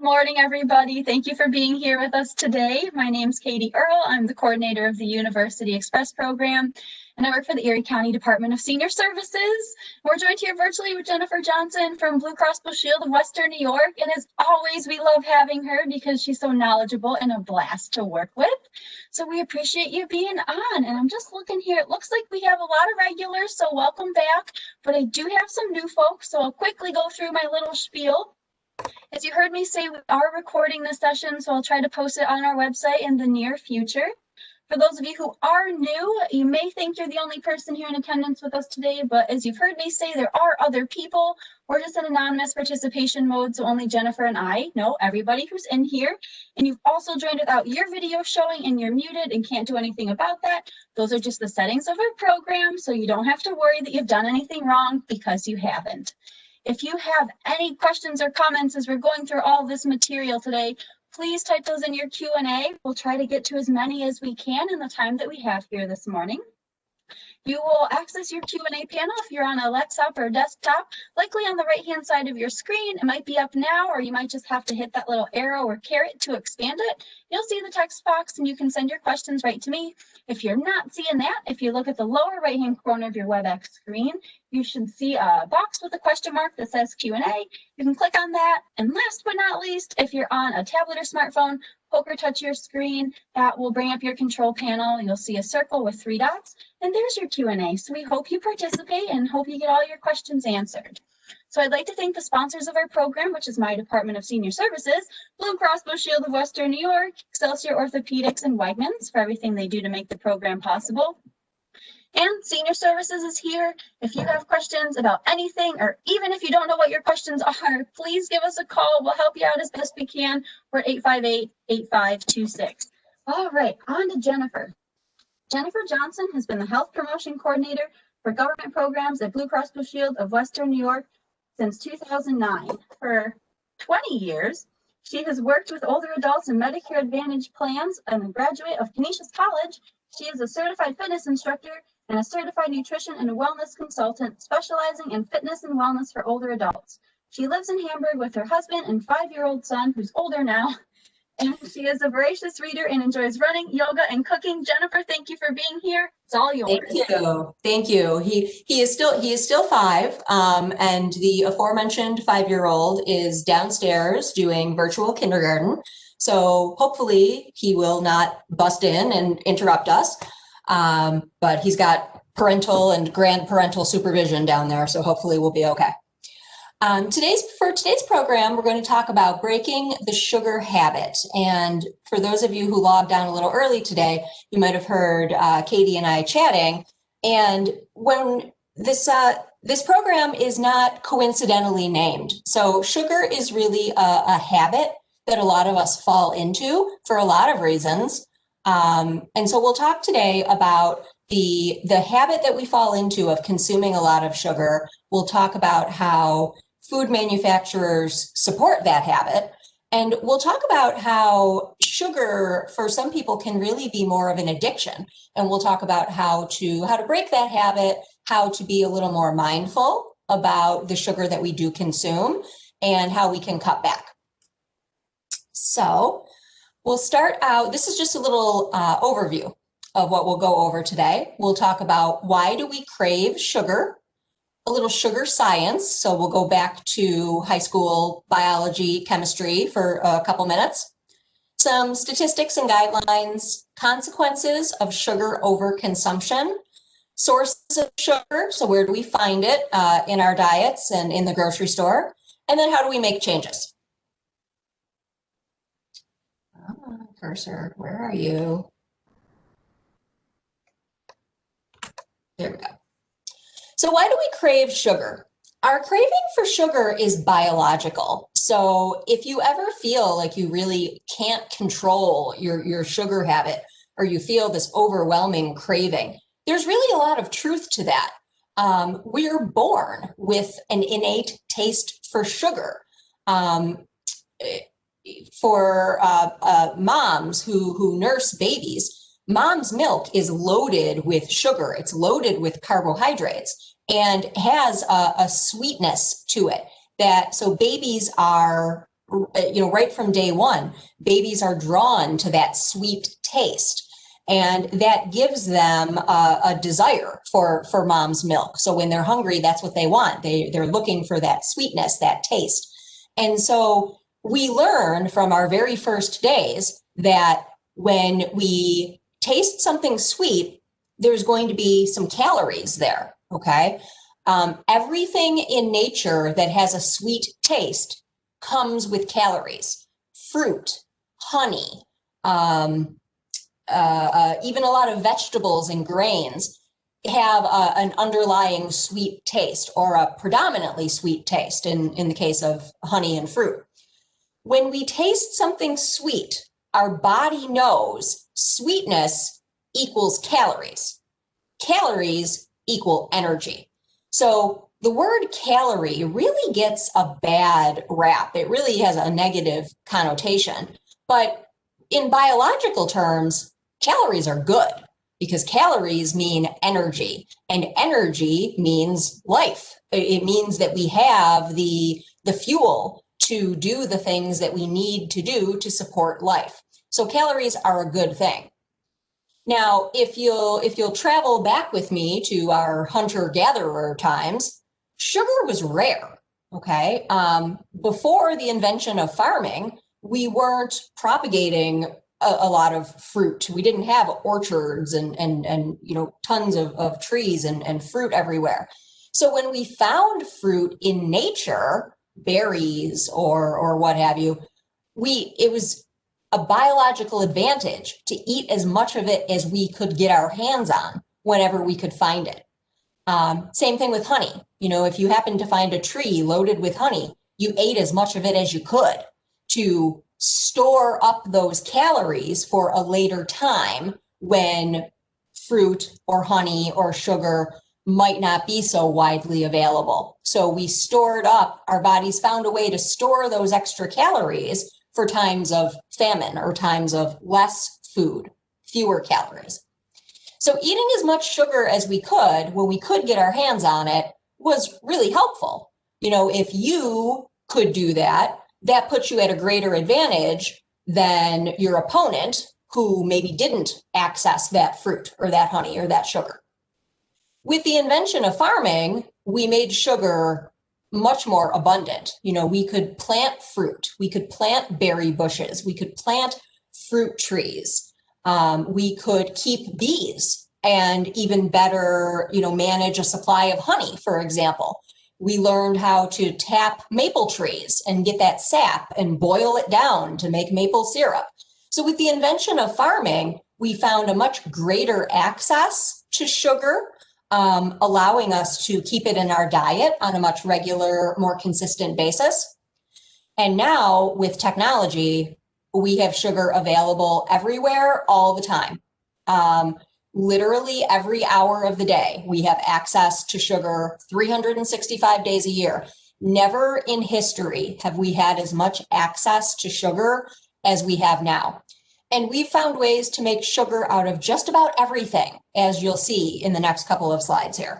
Morning, everybody. Thank you for being here with us today. My name's Katie Earle. I'm the coordinator of the University Express program, and I work for the Erie County Department of Senior Services. We're joined here virtually with Jennifer Johnson from BlueCross BlueShield of Western New York. And as always, we love having her because she's so knowledgeable and a blast to work with. So we appreciate you being on. And I'm just looking here. It looks like we have a lot of regulars, so welcome back. But I do have some new folks, so I'll quickly go through my little spiel. As you heard me say, we are recording this session, so I'll try to post it on our website in the near future. For those of you who are new, you may think you're the only person here in attendance with us today, but as you've heard me say, there are other people. We're just in anonymous participation mode, so only Jennifer and I know everybody who's in here. And you've also joined without your video showing, and you're muted and can't do anything about that. Those are just the settings of our program, so you don't have to worry that you've done anything wrong, because you haven't. If you have any questions or comments as we're going through all this material today, please type those in your Q&A. We'll try to get to as many as we can in the time that we have here this morning. You will access your Q&A panel if you're on a laptop or a desktop, likely on the right-hand side of your screen. It might be up now, or you might just have to hit that little arrow or caret to expand it. You'll see the text box, and you can send your questions right to me. If you're not seeing that, if you look at the lower right-hand corner of your WebEx screen, you should see a box with a question mark that says Q&A. You can click on that. And last but not least, if you're on a tablet or smartphone, poke or touch your screen. That will bring up your control panel. You'll see a circle with 3 dots, and there's your Q&A. So we hope you participate and hope you get all your questions answered. So I'd like to thank the sponsors of our program, which is my Department of Senior Services, BlueCross BlueShield of Western New York, Excelsior Orthopedics, and Wegmans for everything they do to make the program possible. And Senior Services is here. If you have questions about anything, or even if you don't know what your questions are, please give us a call. We'll help you out as best we can. We're 858-8526. All right, on to Jennifer. Jennifer Johnson has been the Health Promotion Coordinator for Government Programs at BlueCross BlueShield of Western New York since 2009. For 20 years, she has worked with older adults in Medicare Advantage plans, and a graduate of Canisius College. She is a certified fitness instructor and a certified nutrition and wellness consultant specializing in fitness and wellness for older adults. She lives in Hamburg with her husband and 5-year-old son, who's older now, and she is a voracious reader and enjoys running, yoga, and cooking. Jennifer, thank you for being here. It's all yours. Thank you. He is still 5, and the aforementioned 5-year-old is downstairs doing virtual kindergarten. So hopefully he will not bust in and interrupt us. But he's got parental and grandparental supervision down there, so hopefully we'll be okay. For today's program, we're going to talk about breaking the sugar habit. And for those of you who logged on a little early today, you might have heard Katie and I chatting. And when this program is not coincidentally named. So sugar is really a habit that a lot of us fall into for a lot of reasons. And so we'll talk today about the habit that we fall into of consuming a lot of sugar. We'll talk about how food manufacturers support that habit. And we'll talk about how sugar for some people can really be more of an addiction. And we'll talk about how to break that habit, how to be a little more mindful about the sugar that we do consume, and how we can cut back. So we'll start out, this is just a little overview of what we'll go over today. We'll talk about why do we crave sugar, a little sugar science. So we'll go back to high school biology, chemistry for a couple minutes. Some statistics and guidelines, consequences of sugar overconsumption, sources of sugar, so where do we find it in our diets and in the grocery store, and then how do we make changes? Cursor, where are you? There we go. So why do we crave sugar? Our craving for sugar is biological. So if you ever feel like you really can't control your sugar habit, or you feel this overwhelming craving, there's really a lot of truth to that. We're born with an innate taste for sugar. For moms who nurse babies, mom's milk is loaded with sugar. It's loaded with carbohydrates and has a sweetness to it. So babies are right from day one, babies are drawn to that sweet taste. And that gives them a desire for mom's milk. So when they're hungry, that's what they want. They're looking for that sweetness, that taste. And so we learn from our very first days that when we taste something sweet, there's going to be some calories there, okay? Everything in nature that has a sweet taste comes with calories. Fruit, honey, even a lot of vegetables and grains have an underlying sweet taste, or a predominantly sweet taste in the case of honey and fruit. When we taste something sweet, our body knows sweetness equals calories. Calories equal energy. So the word calorie really gets a bad rap. It really has a negative connotation. But in biological terms, calories are good, because calories mean energy, and energy means life. It means that we have the fuel to do the things that we need to do to support life. So calories are a good thing. Now, if you'll travel back with me to our hunter-gatherer times, sugar was rare, okay? Before the invention of farming, we weren't propagating a lot of fruit. We didn't have orchards and tons of trees and fruit everywhere. So when we found fruit in nature, berries or what have you, it was a biological advantage to eat as much of it as we could get our hands on whenever we could find it. Same thing with honey. If you happen to find a tree loaded with honey, you ate as much of it as you could to store up those calories for a later time when fruit or honey or sugar might not be so widely available. So we stored up, our bodies found a way to store those extra calories for times of famine or times of less food, fewer calories. So eating as much sugar as we could when we could get our hands on it was really helpful. If you could do that, that puts you at a greater advantage than your opponent who maybe didn't access that fruit or that honey or that sugar. With the invention of farming, we made sugar much more abundant. We could plant fruit, we could plant berry bushes, we could plant fruit trees, we could keep bees and even better, manage a supply of honey, for example. We learned how to tap maple trees and get that sap and boil it down to make maple syrup. So with the invention of farming, we found a much greater access to sugar, allowing us to keep it in our diet on a much regular, more consistent basis. And now with technology, we have sugar available everywhere all the time. Literally every hour of the day, we have access to sugar 365 days a year. Never in history have we had as much access to sugar as we have now. And we've found ways to make sugar out of just about everything, as you'll see in the next couple of slides here.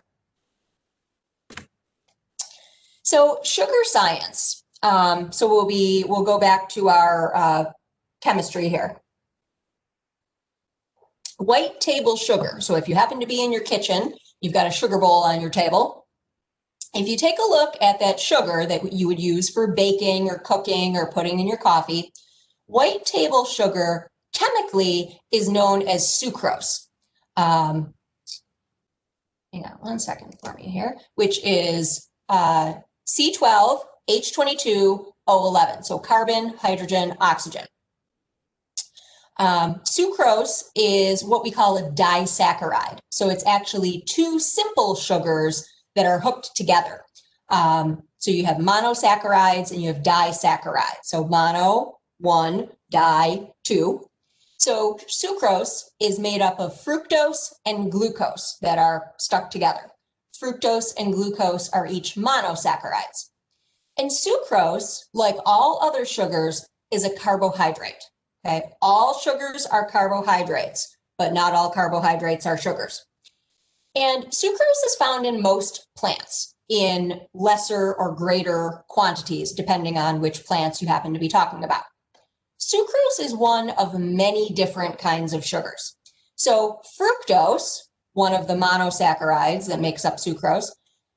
So sugar science. So we'll go back to our chemistry here. White table sugar. So if you happen to be in your kitchen, you've got a sugar bowl on your table. If you take a look at that sugar that you would use for baking or cooking or putting in your coffee, white table sugar chemically is known as sucrose. Hang on one second for me here, which is C12H22O11. So carbon, hydrogen, oxygen. Sucrose is what we call a disaccharide. So it's actually two simple sugars that are hooked together. So you have monosaccharides and you have disaccharides. So mono, 1, di, 2. So sucrose is made up of fructose and glucose that are stuck together. Fructose and glucose are each monosaccharides. And sucrose, like all other sugars, is a carbohydrate. Okay, all sugars are carbohydrates, but not all carbohydrates are sugars. And sucrose is found in most plants. in lesser or greater quantities, depending on which plants you happen to be talking about. Sucrose is one of many different kinds of sugars. So fructose, one of the monosaccharides that makes up sucrose,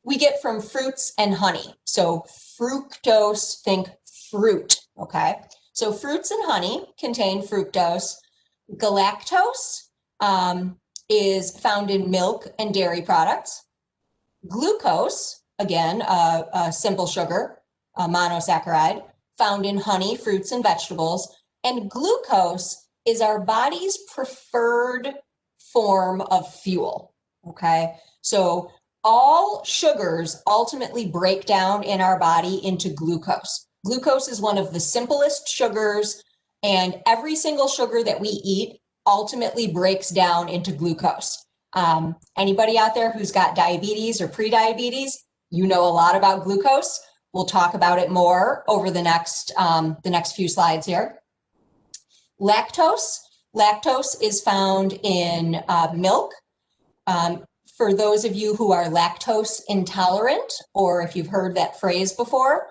we get from fruits and honey. So fructose, think fruit, okay? So fruits and honey contain fructose. Galactose is found in milk and dairy products. Glucose, again, a simple sugar, a monosaccharide, found in honey, fruits, and vegetables. And glucose is our body's preferred form of fuel, okay? So all sugars ultimately break down in our body into glucose. Glucose is one of the simplest sugars, and every single sugar that we eat ultimately breaks down into glucose. Anybody out there who's got diabetes or pre-diabetes, you know a lot about glucose. We'll talk about it more over the next few slides here. Lactose. Lactose is found in milk. For those of you who are lactose intolerant, or if you've heard that phrase before,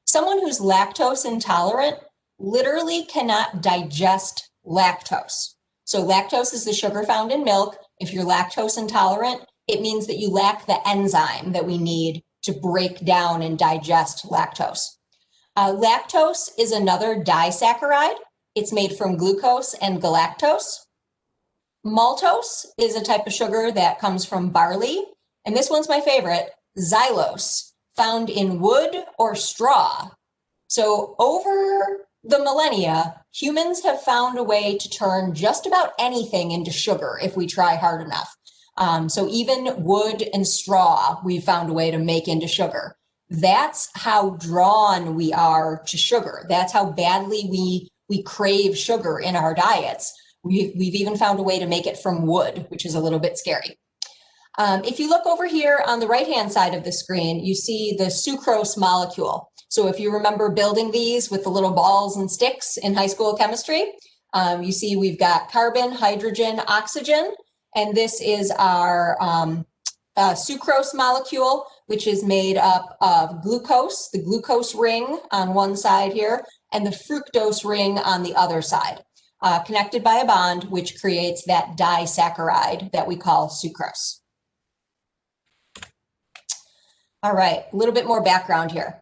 someone who's lactose intolerant literally cannot digest lactose. So lactose is the sugar found in milk. If you're lactose intolerant, it means that you lack the enzyme that we need to break down and digest lactose. Lactose is another disaccharide. It's made from glucose and galactose. Maltose is a type of sugar that comes from barley. And this one's my favorite, xylose, found in wood or straw. So over the millennia, humans have found a way to turn just about anything into sugar if we try hard enough. So even wood and straw, we've found a way to make into sugar. That's how drawn we are to sugar. That's how badly we crave sugar in our diets. We've even found a way to make it from wood, which is a little bit scary. If you look over here on the right-hand side of the screen, you see the sucrose molecule. So if you remember building these with the little balls and sticks in high school chemistry, you see we've got carbon, hydrogen, oxygen, and this is our sucrose molecule, which is made up of glucose, the glucose ring on one side here, and the fructose ring on the other side, connected by a bond, which creates that disaccharide that we call sucrose. All right, a little bit more background here.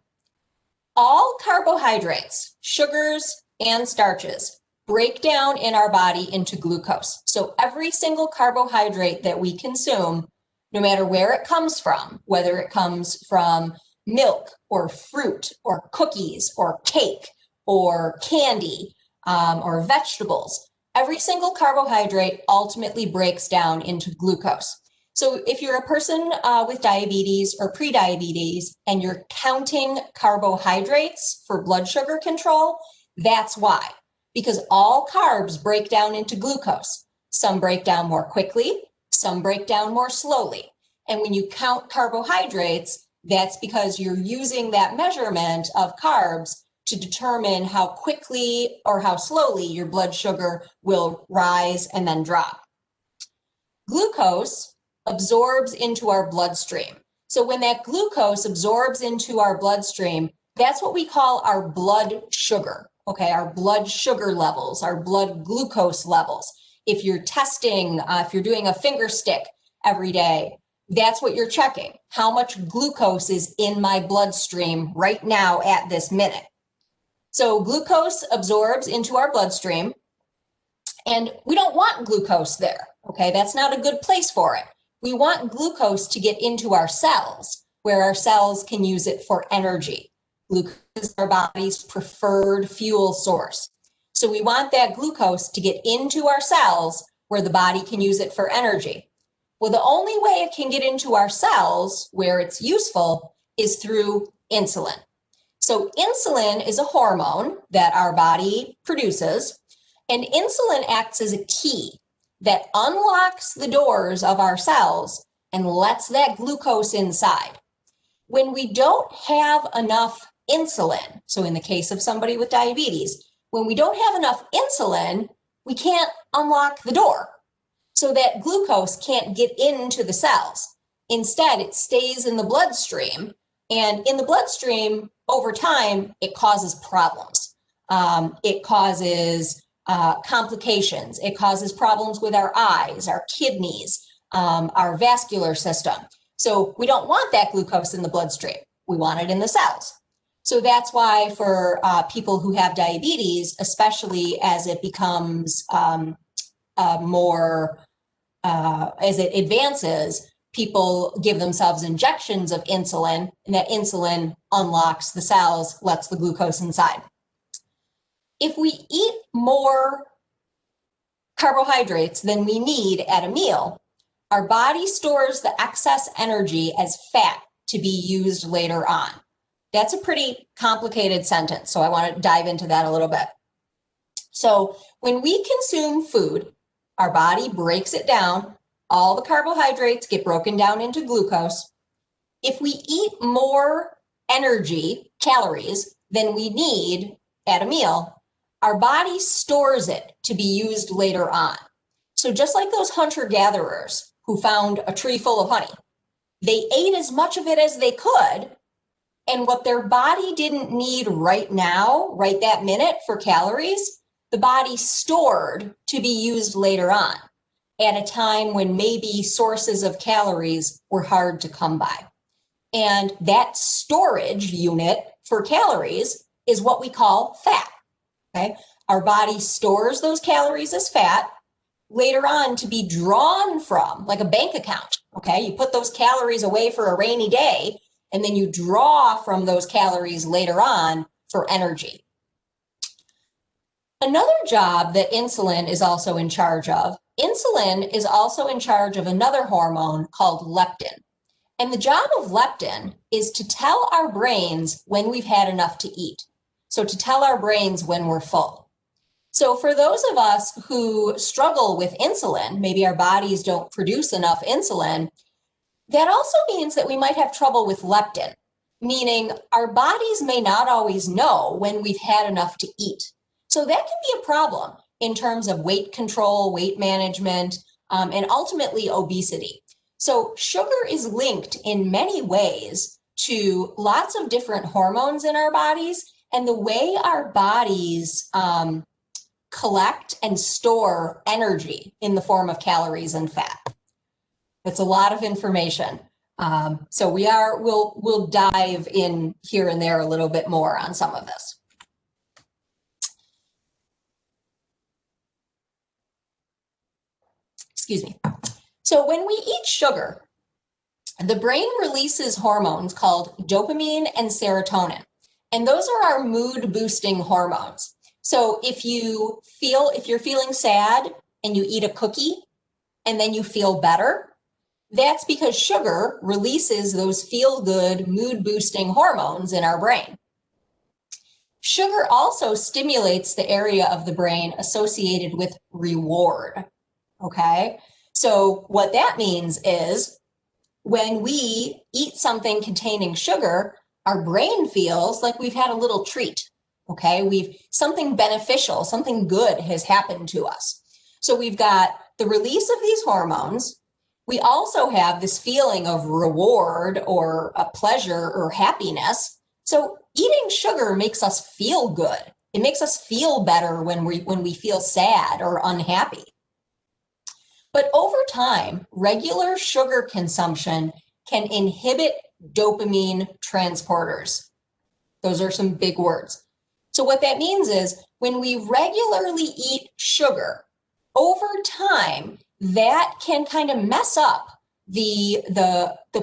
All carbohydrates, sugars, and starches break down in our body into glucose. So every single carbohydrate that we consume, no matter where it comes from, whether it comes from milk or fruit or cookies or cake or candy or vegetables, every single carbohydrate ultimately breaks down into glucose. So if you're a person with diabetes or pre-diabetes and you're counting carbohydrates for blood sugar control, that's why. Because all carbs break down into glucose. Some break down more quickly, some break down more slowly. And when you count carbohydrates, that's because you're using that measurement of carbs to determine how quickly or how slowly your blood sugar will rise and then drop. Glucose absorbs into our bloodstream. So when that glucose absorbs into our bloodstream, that's what we call our blood sugar, okay? Our blood sugar levels, our blood glucose levels. If you're testing, if you're doing a finger stick every day, that's what you're checking. How much glucose is in my bloodstream right now at this minute? So glucose absorbs into our bloodstream, and we don't want glucose there, okay? That's not a good place for it. We want glucose to get into our cells, where our cells can use it for energy. Glucose is our body's preferred fuel source. So we want that glucose to get into our cells where the body can use it for energy. Well, the only way it can get into our cells where it's useful is through insulin. So insulin is a hormone that our body produces, and insulin acts as a key that unlocks the doors of our cells and lets that glucose inside. When we don't have enough insulin, so in the case of somebody with diabetes, when we don't have enough insulin, we can't unlock the door. So that glucose can't get into the cells. Instead, it stays in the bloodstream, and in the bloodstream, over time, it causes problems. It causes complications. It causes problems with our eyes, our kidneys, our vascular system. So we don't want that glucose in the bloodstream. We want it in the cells. So that's why for people who have diabetes, especially as it becomes as it advances, people give themselves injections of insulin, and that insulin unlocks the cells, lets the glucose inside. If we eat more carbohydrates than we need at a meal, our body stores the excess energy as fat to be used later on. That's a pretty complicated sentence, so I want to dive into that a little bit. So when we consume food, our body breaks it down. All the carbohydrates get broken down into glucose. If we eat more energy, calories, than we need at a meal, our body stores it to be used later on. So just like those hunter-gatherers who found a tree full of honey, they ate as much of it as they could, and what their body didn't need right now, right that minute for calories, the body stored to be used later on at a time when maybe sources of calories were hard to come by. And that storage unit for calories is what we call fat. Okay? Our body stores those calories as fat later on to be drawn from, like a bank account. Okay? You put those calories away for a rainy day, and then you draw from those calories later on for energy. Another job that insulin is also in charge of, insulin is also in charge of another hormone called leptin. And the job of leptin is to tell our brains when we've had enough to eat. So to tell our brains when we're full. So for those of us who struggle with insulin, maybe our bodies don't produce enough insulin, that also means that we might have trouble with leptin, meaning our bodies may not always know when we've had enough to eat. So that can be a problem in terms of weight control, weight management, and ultimately obesity. So sugar is linked in many ways to lots of different hormones in our bodies and the way our bodies collect and store energy in the form of calories and fat. That's a lot of information. So we'll dive in here and there a little bit more on some of this. Excuse me. So when we eat sugar, the brain releases hormones called dopamine and serotonin. And those are our mood boosting hormones. So if you're feeling sad and you eat a cookie and then you feel better, that's because sugar releases those feel good mood boosting hormones in our brain. Sugar also stimulates the area of the brain associated with reward. Okay, so what that means is when we eat something containing sugar, our brain feels like we've had a little treat. Okay, something beneficial, something good has happened to us. So we've got the release of these hormones. We also have this feeling of reward or a pleasure or happiness. So eating sugar makes us feel good. It makes us feel better when we feel sad or unhappy. But over time, regular sugar consumption can inhibit dopamine transporters. Those are some big words. So what that means is when we regularly eat sugar, over time, that can kind of mess up the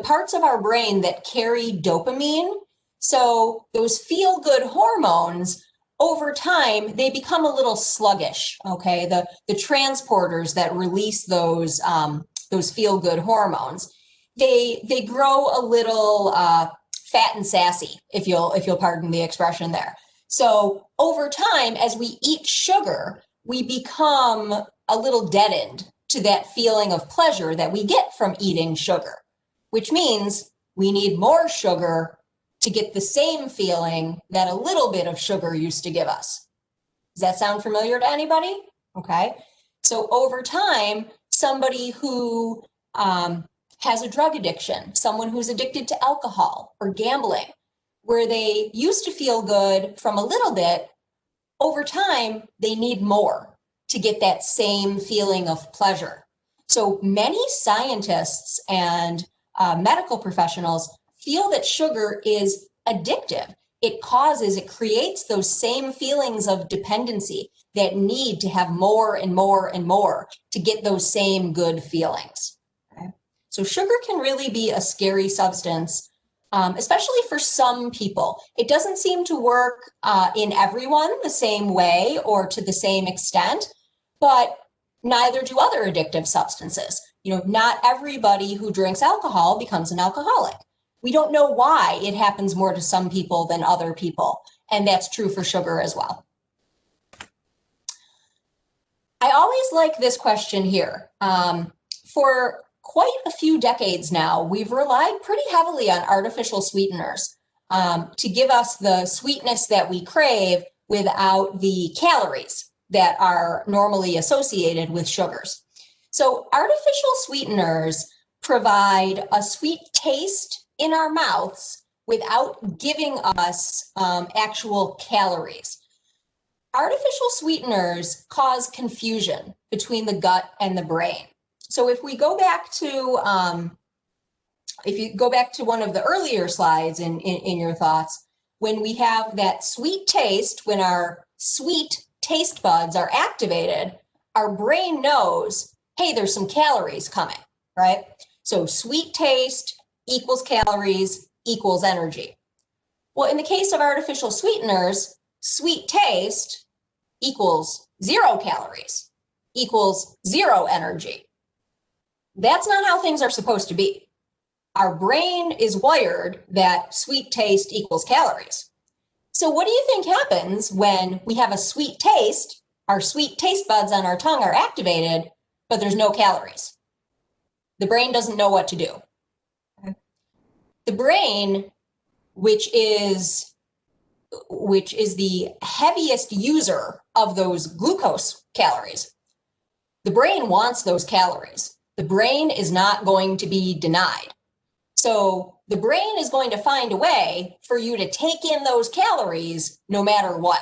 parts of our brain that carry dopamine. So those feel-good hormones, over time, they become a little sluggish, okay? The transporters that release those feel-good hormones, they grow a little fat and sassy, if you'll pardon the expression there. So over time, as we eat sugar, we become a little deadened to that feeling of pleasure that we get from eating sugar, which means we need more sugar to get the same feeling that a little bit of sugar used to give us. Does that sound familiar to anybody? Okay. So over time, somebody who has a drug addiction, someone who's addicted to alcohol or gambling, where they used to feel good from a little bit, over time, they need more to get that same feeling of pleasure. So many scientists and medical professionals feel that sugar is addictive. It creates those same feelings of dependency, that need to have more and more and more to get those same good feelings. Okay? So sugar can really be a scary substance, especially for some people. It doesn't seem to work in everyone the same way or to the same extent, but neither do other addictive substances. Not everybody who drinks alcohol becomes an alcoholic. We don't know why it happens more to some people than other people, and that's true for sugar as well. I always like this question here. For quite a few decades now, we've relied pretty heavily on artificial sweeteners to give us the sweetness that we crave without the calories that are normally associated with sugars. So artificial sweeteners provide a sweet taste in our mouths without giving us actual calories. Artificial sweeteners cause confusion between the gut and the brain. So if we go back to, one of the earlier slides in your thoughts, when we have that sweet taste, when our sweet taste buds are activated, our brain knows, hey, there's some calories coming, right? So sweet taste equals calories equals energy. Well, in the case of artificial sweeteners, sweet taste equals 0 calories equals 0 energy. That's not how things are supposed to be. Our brain is wired that sweet taste equals calories. So what do you think happens when we have a sweet taste, our sweet taste buds on our tongue are activated, but there's no calories? The brain doesn't know what to do. The brain, which is the heaviest user of those glucose calories, the brain wants those calories. The brain is not going to be denied. So the brain is going to find a way for you to take in those calories no matter what.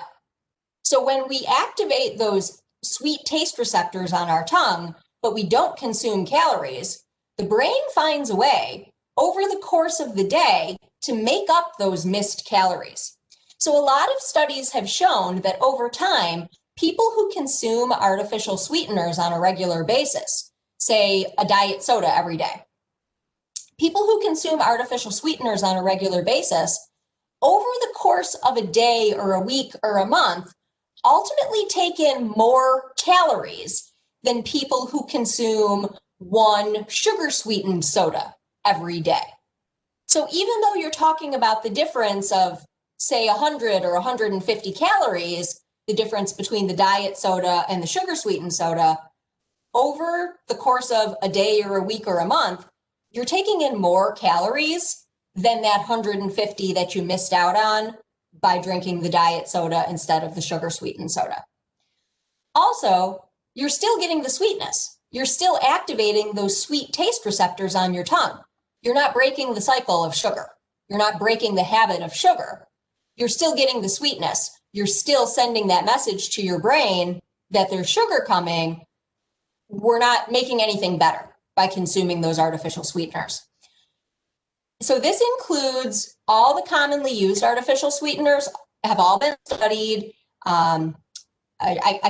So when we activate those sweet taste receptors on our tongue, but we don't consume calories, the brain finds a way over the course of the day to make up those missed calories. So a lot of studies have shown that over time, people who consume artificial sweeteners on a regular basis, say a diet soda every day, people who consume artificial sweeteners on a regular basis, over the course of a day or a week or a month, ultimately take in more calories than people who consume one sugar-sweetened soda every day. So even though you're talking about the difference of, say, 100 or 150 calories, the difference between the diet soda and the sugar-sweetened soda, over the course of a day or a week or a month, you're taking in more calories than that 150 that you missed out on by drinking the diet soda instead of the sugar-sweetened soda. Also, you're still getting the sweetness. You're still activating those sweet taste receptors on your tongue. You're not breaking the cycle of sugar. You're not breaking the habit of sugar. You're still getting the sweetness. You're still sending that message to your brain that there's sugar coming. We're not making anything better by consuming those artificial sweeteners. So this includes all the commonly used artificial sweeteners, have all been studied. I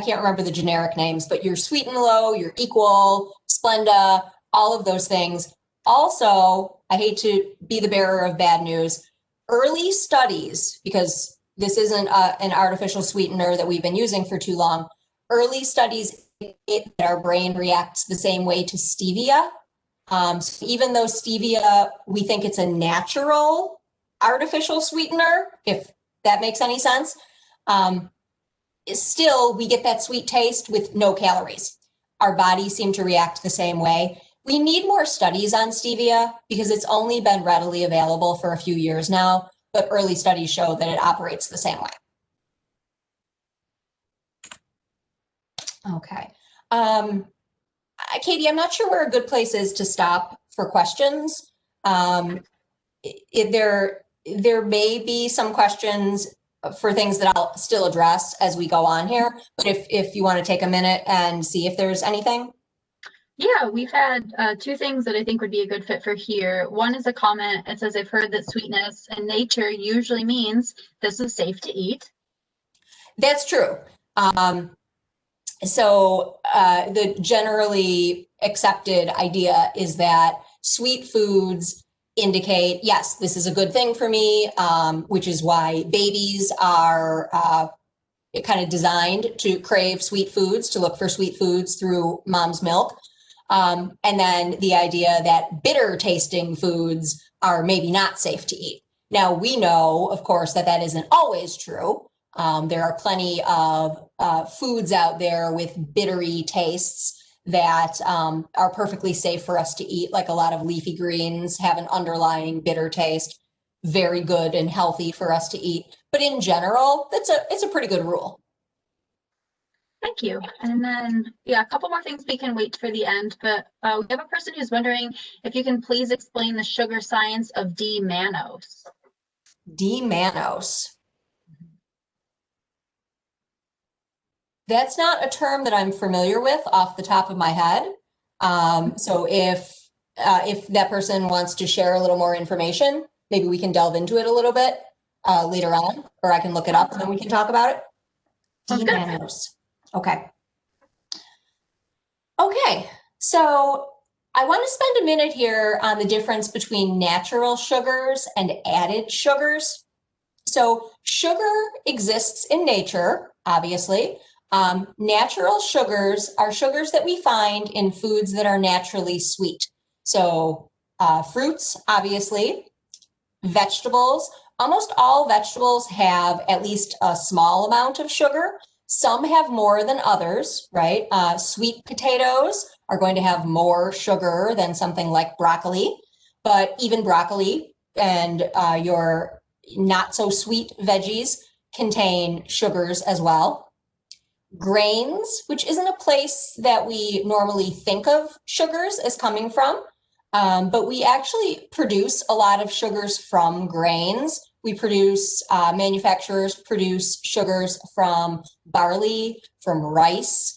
can't remember the generic names, but your Sweet and Low, your Equal, Splenda, all of those things. Also, I hate to be the bearer of bad news, early studies, because this isn't an artificial sweetener that we've been using for too long, early studies indicate that our brain reacts the same way to stevia. So even though stevia, we think it's a natural artificial sweetener, if that makes any sense, still we get that sweet taste with no calories. Our bodies seem to react the same way. We need more studies on stevia because it's only been readily available for a few years now, but early studies show that it operates the same way. Okay. Katie, I'm not sure where a good place is to stop for questions. There may be some questions for things that I'll still address as we go on here, but if you want to take a minute and see if there's anything. Yeah, we've had two things that I think would be a good fit for here. One is a comment. It says, I've heard that sweetness in nature usually means this is safe to eat. That's true. So the generally accepted idea is that sweet foods indicate, yes, this is a good thing for me, which is why babies are kind of designed to crave sweet foods, to look for sweet foods through mom's milk. And then the idea that bitter tasting foods are maybe not safe to eat. Now, we know, of course, that that isn't always true. There are plenty of foods out there with bittery tastes that are perfectly safe for us to eat, like a lot of leafy greens have an underlying bitter taste, very good and healthy for us to eat. But in general, it's a pretty good rule. Thank you. And then, yeah, a couple more things we can wait for the end, but we have a person who's wondering if you can please explain the sugar science of D-mannose. D-mannose. That's not a term that I'm familiar with off the top of my head. So if that person wants to share a little more information, maybe we can delve into it a little bit later on, or I can look it up and then we can talk about it. D-mannose. Okay. Okay, so I want to spend a minute here on the difference between natural sugars and added sugars. So sugar exists in nature, obviously. Natural sugars are sugars that we find in foods that are naturally sweet. So fruits, obviously, vegetables. Almost all vegetables have at least a small amount of sugar. Some have more than others, right? Sweet potatoes are going to have more sugar than something like broccoli, but even broccoli and your not so sweet veggies contain sugars as well. Grains, which isn't a place that we normally think of sugars as coming from, but we actually produce a lot of sugars from grains. We produce, manufacturers produce sugars from barley, from rice,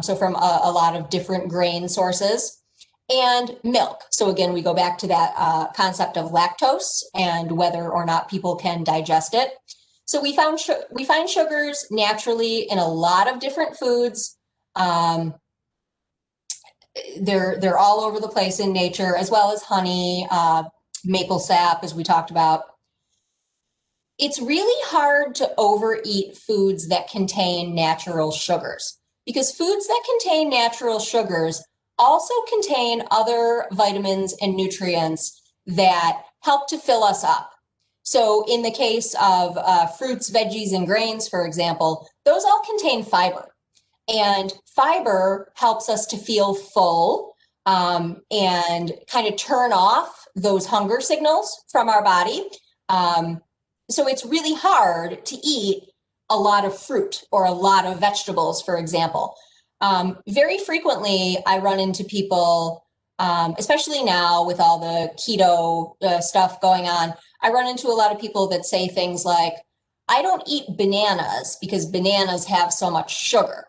so from a lot of different grain sources, and milk. So again, we go back to that concept of lactose and whether or not people can digest it. So we find sugars naturally in a lot of different foods. They're all over the place in nature, as well as honey, maple sap, as we talked about. It's really hard to overeat foods that contain natural sugars, because foods that contain natural sugars also contain other vitamins and nutrients that help to fill us up. So in the case of fruits, veggies, and grains, for example, those all contain fiber. And fiber helps us to feel full and kind of turn off those hunger signals from our body. So it's really hard to eat a lot of fruit or a lot of vegetables, for example. Very frequently, I run into people, especially now with all the keto stuff going on, I run into a lot of people that say things like, I don't eat bananas because bananas have so much sugar.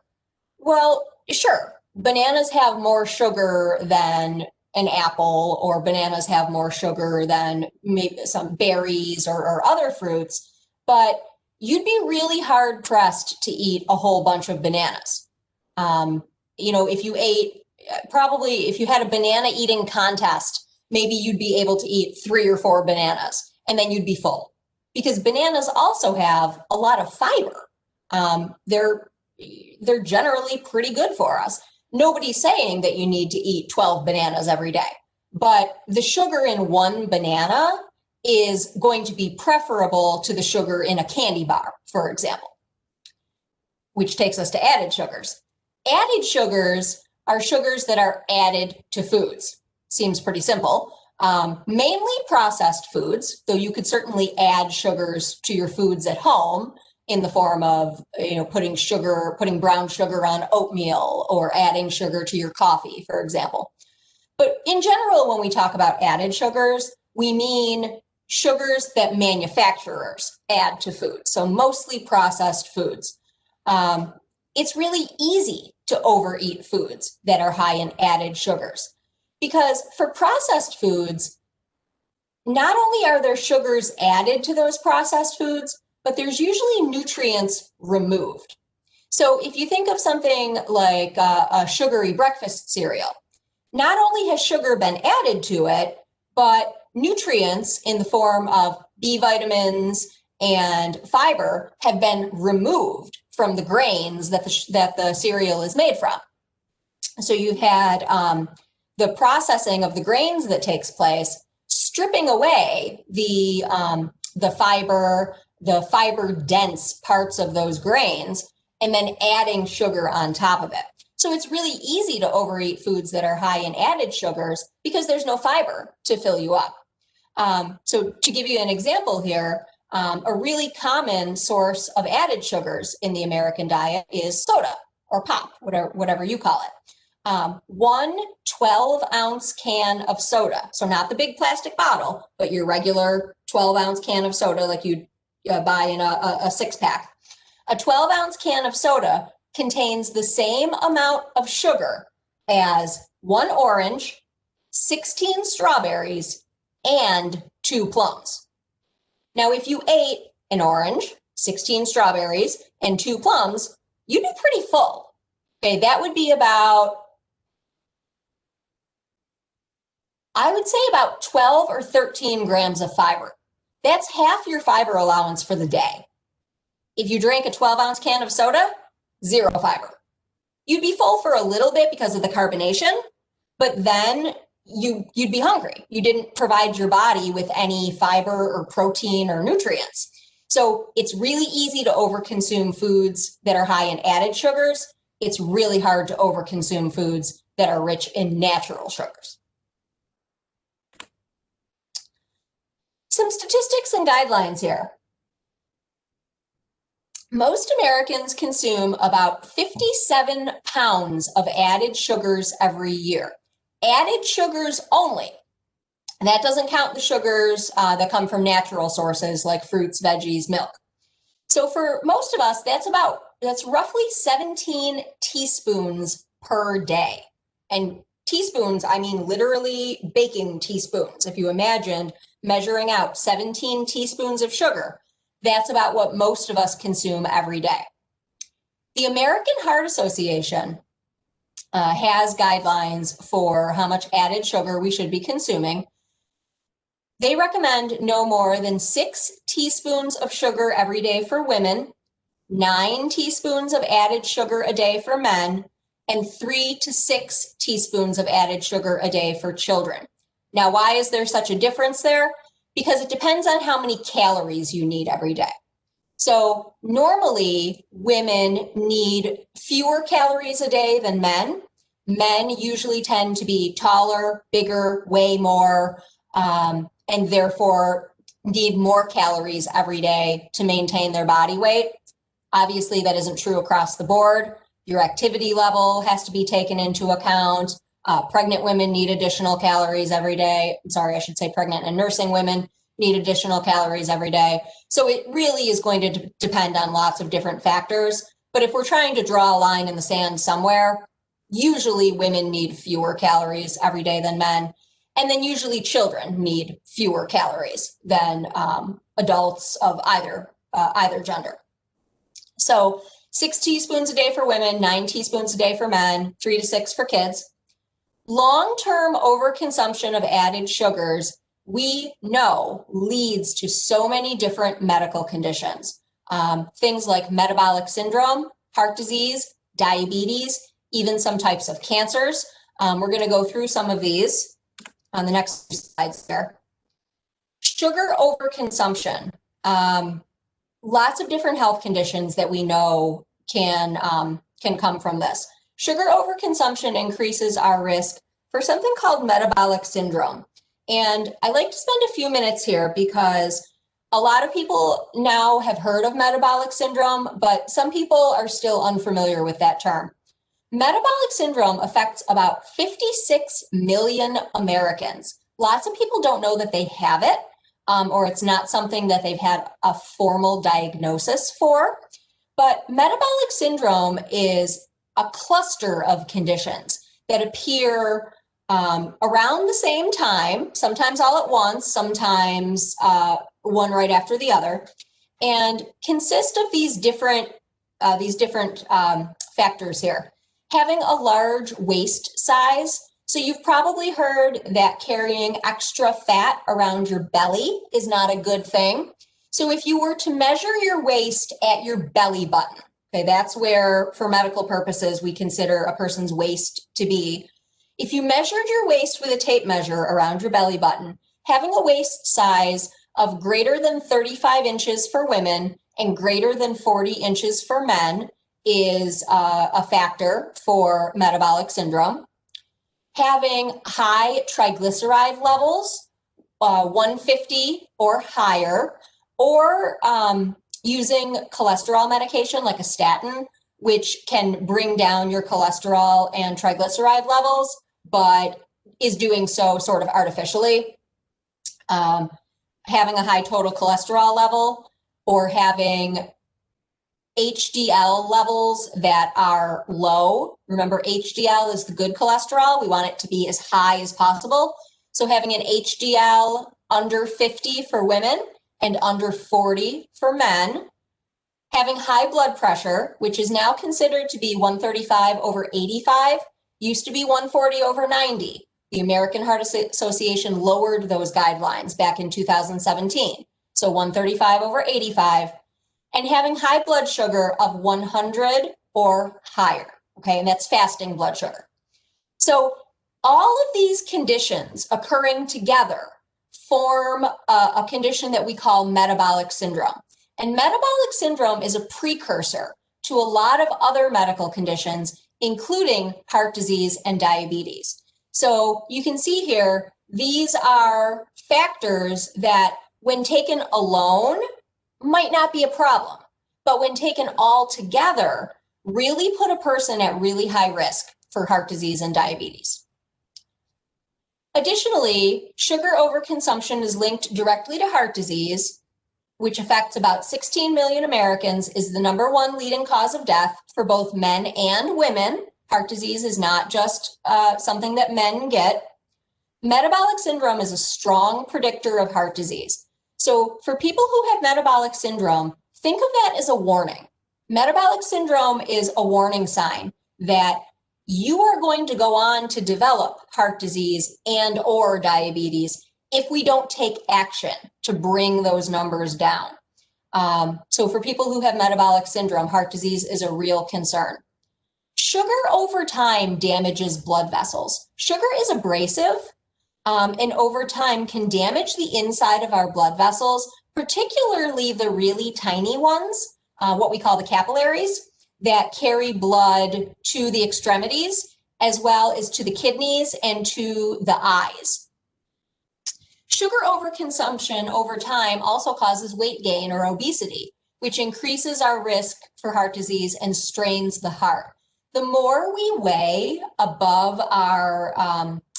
Well, sure, bananas have more sugar than an apple, or bananas have more sugar than maybe some berries or other fruits, but you'd be really hard pressed to eat a whole bunch of bananas. You know, if you ate, probably if you had a banana eating contest, maybe you'd be able to eat 3 or 4 bananas and then you'd be full, because bananas also have a lot of fiber. They're generally pretty good for us. Nobody's saying that you need to eat 12 bananas every day, but the sugar in one banana is going to be preferable to the sugar in a candy bar, for example, which takes us to added sugars. Added sugars are sugars that are added to foods. Seems pretty simple. Mainly processed foods, though you could certainly add sugars to your foods at home in the form of, putting brown sugar on oatmeal or adding sugar to your coffee, for example. But in general, when we talk about added sugars, we mean sugars that manufacturers add to food. So mostly processed foods. It's really easy to overeat foods that are high in added sugars, because for processed foods, not only are there sugars added to those processed foods, but there's usually nutrients removed. So if you think of something like a sugary breakfast cereal, not only has sugar been added to it, but nutrients in the form of B vitamins and fiber have been removed from the grains that the cereal is made from. So you've had the processing of the grains that takes place, stripping away the fiber dense parts of those grains, and then adding sugar on top of it. So it's really easy to overeat foods that are high in added sugars because there's no fiber to fill you up. So to give you an example here, a really common source of added sugars in the American diet is soda or pop, whatever you call it. One 12-ounce can of soda, so not the big plastic bottle, but your regular 12-ounce can of soda like you'd buy in a six-pack. A 12-ounce can of soda contains the same amount of sugar as 1 orange, 16 strawberries, and 2 plums. Now, if you ate an orange, 16 strawberries, and 2 plums, you'd be pretty full. Okay, that would be about, I would say about 12 or 13 grams of fiber. That's half your fiber allowance for the day. If you drank a 12-ounce can of soda, 0 fiber. You'd be full for a little bit because of the carbonation, but then you'd be hungry. You didn't provide your body with any fiber or protein or nutrients. So it's really easy to overconsume foods that are high in added sugars. It's really hard to overconsume foods that are rich in natural sugars. Some statistics and guidelines here. Most Americans consume about 57 pounds of added sugars every year. Added sugars only. And that doesn't count the sugars that come from natural sources like fruits, veggies, milk. So for most of us, that's roughly 17 teaspoons per day. And teaspoons, I mean literally baking teaspoons. If you imagined measuring out 17 teaspoons of sugar, that's about what most of us consume every day. The American Heart Association has guidelines for how much added sugar we should be consuming. They recommend no more than 6 teaspoons of sugar every day for women, 9 teaspoons of added sugar a day for men, and 3 to 6 teaspoons of added sugar a day for children. Now, why is there such a difference there? Because it depends on how many calories you need every day. So normally women need fewer calories a day than men. Men usually tend to be taller, bigger, weigh more, and therefore need more calories every day to maintain their body weight. Obviously, that isn't true across the board. Your activity level has to be taken into account. Pregnant women need additional calories every day. Sorry, I should say pregnant and nursing women need additional calories every day. So it really is going to depend on lots of different factors. But if we're trying to draw a line in the sand somewhere, usually women need fewer calories every day than men. And then usually children need fewer calories than adults of either gender. So 6 teaspoons a day for women, 9 teaspoons a day for men, 3 to 6 for kids. Long-term overconsumption of added sugars, we know, leads to so many different medical conditions. Things like metabolic syndrome, heart disease, diabetes, even some types of cancers. We're going to go through some of these on the next slides there. Sugar overconsumption. Lots of different health conditions that we know can come from this. Sugar overconsumption increases our risk for something called metabolic syndrome. And I like to spend a few minutes here because A lot of people now have heard of metabolic syndrome, but some people are still unfamiliar with that term. Metabolic syndrome affects about 56 million Americans. Lots of people don't know that they have it, or it's not something that they've had a formal diagnosis for. But metabolic syndrome is a cluster of conditions that appear around the same time, sometimes all at once, sometimes one right after the other, and consist of these different factors here. Having a large waist size. So you've probably heard that carrying extra fat around your belly is not a good thing. So if you were to measure your waist at your belly button, okay, that's where, for medical purposes, we consider a person's waist to be. If you measured your waist with a tape measure around your belly button, having a waist size of greater than 35 inches for women and greater than 40 inches for men is a factor for metabolic syndrome. Having high triglyceride levels, 150 or higher, or using cholesterol medication like a statin, which can bring down your cholesterol and triglyceride levels, but is doing so sort of artificially. Having a high total cholesterol level, or having HDL levels that are low. Remember, HDL is the good cholesterol. We want it to be as high as possible. So having an HDL under 50 for women and under 40 for men. Having high blood pressure, which is now considered to be 135 over 85, used to be 140 over 90. The American Heart Association lowered those guidelines back in 2017. So 135 over 85. And having high blood sugar of 100 or higher, okay? And that's fasting blood sugar. So all of these conditions occurring together form a condition that we call metabolic syndrome. And metabolic syndrome is a precursor to a lot of other medical conditions, including heart disease and diabetes. So you can see here, these are factors that when taken alone might not be a problem, but when taken all together, really put a person at really high risk for heart disease and diabetes. Additionally, sugar overconsumption is linked directly to heart disease, which affects about 16 million Americans, is the #1 leading cause of death for both men and women. Heart disease is not just something that men get. Metabolic syndrome is a strong predictor of heart disease. So for people who have metabolic syndrome, think of that as a warning. Metabolic syndrome is a warning sign that you are going to go on to develop heart disease and or diabetes if we don't take action to bring those numbers down. So for people who have metabolic syndrome, heart disease is a real concern. Sugar over time damages blood vessels. Sugar is abrasive, and over time can damage the inside of our blood vessels, particularly the really tiny ones, what we call the capillaries, that carry blood to the extremities, as well as to the kidneys and to the eyes. Sugar overconsumption over time also causes weight gain or obesity, which increases our risk for heart disease and strains the heart. The more we weigh above our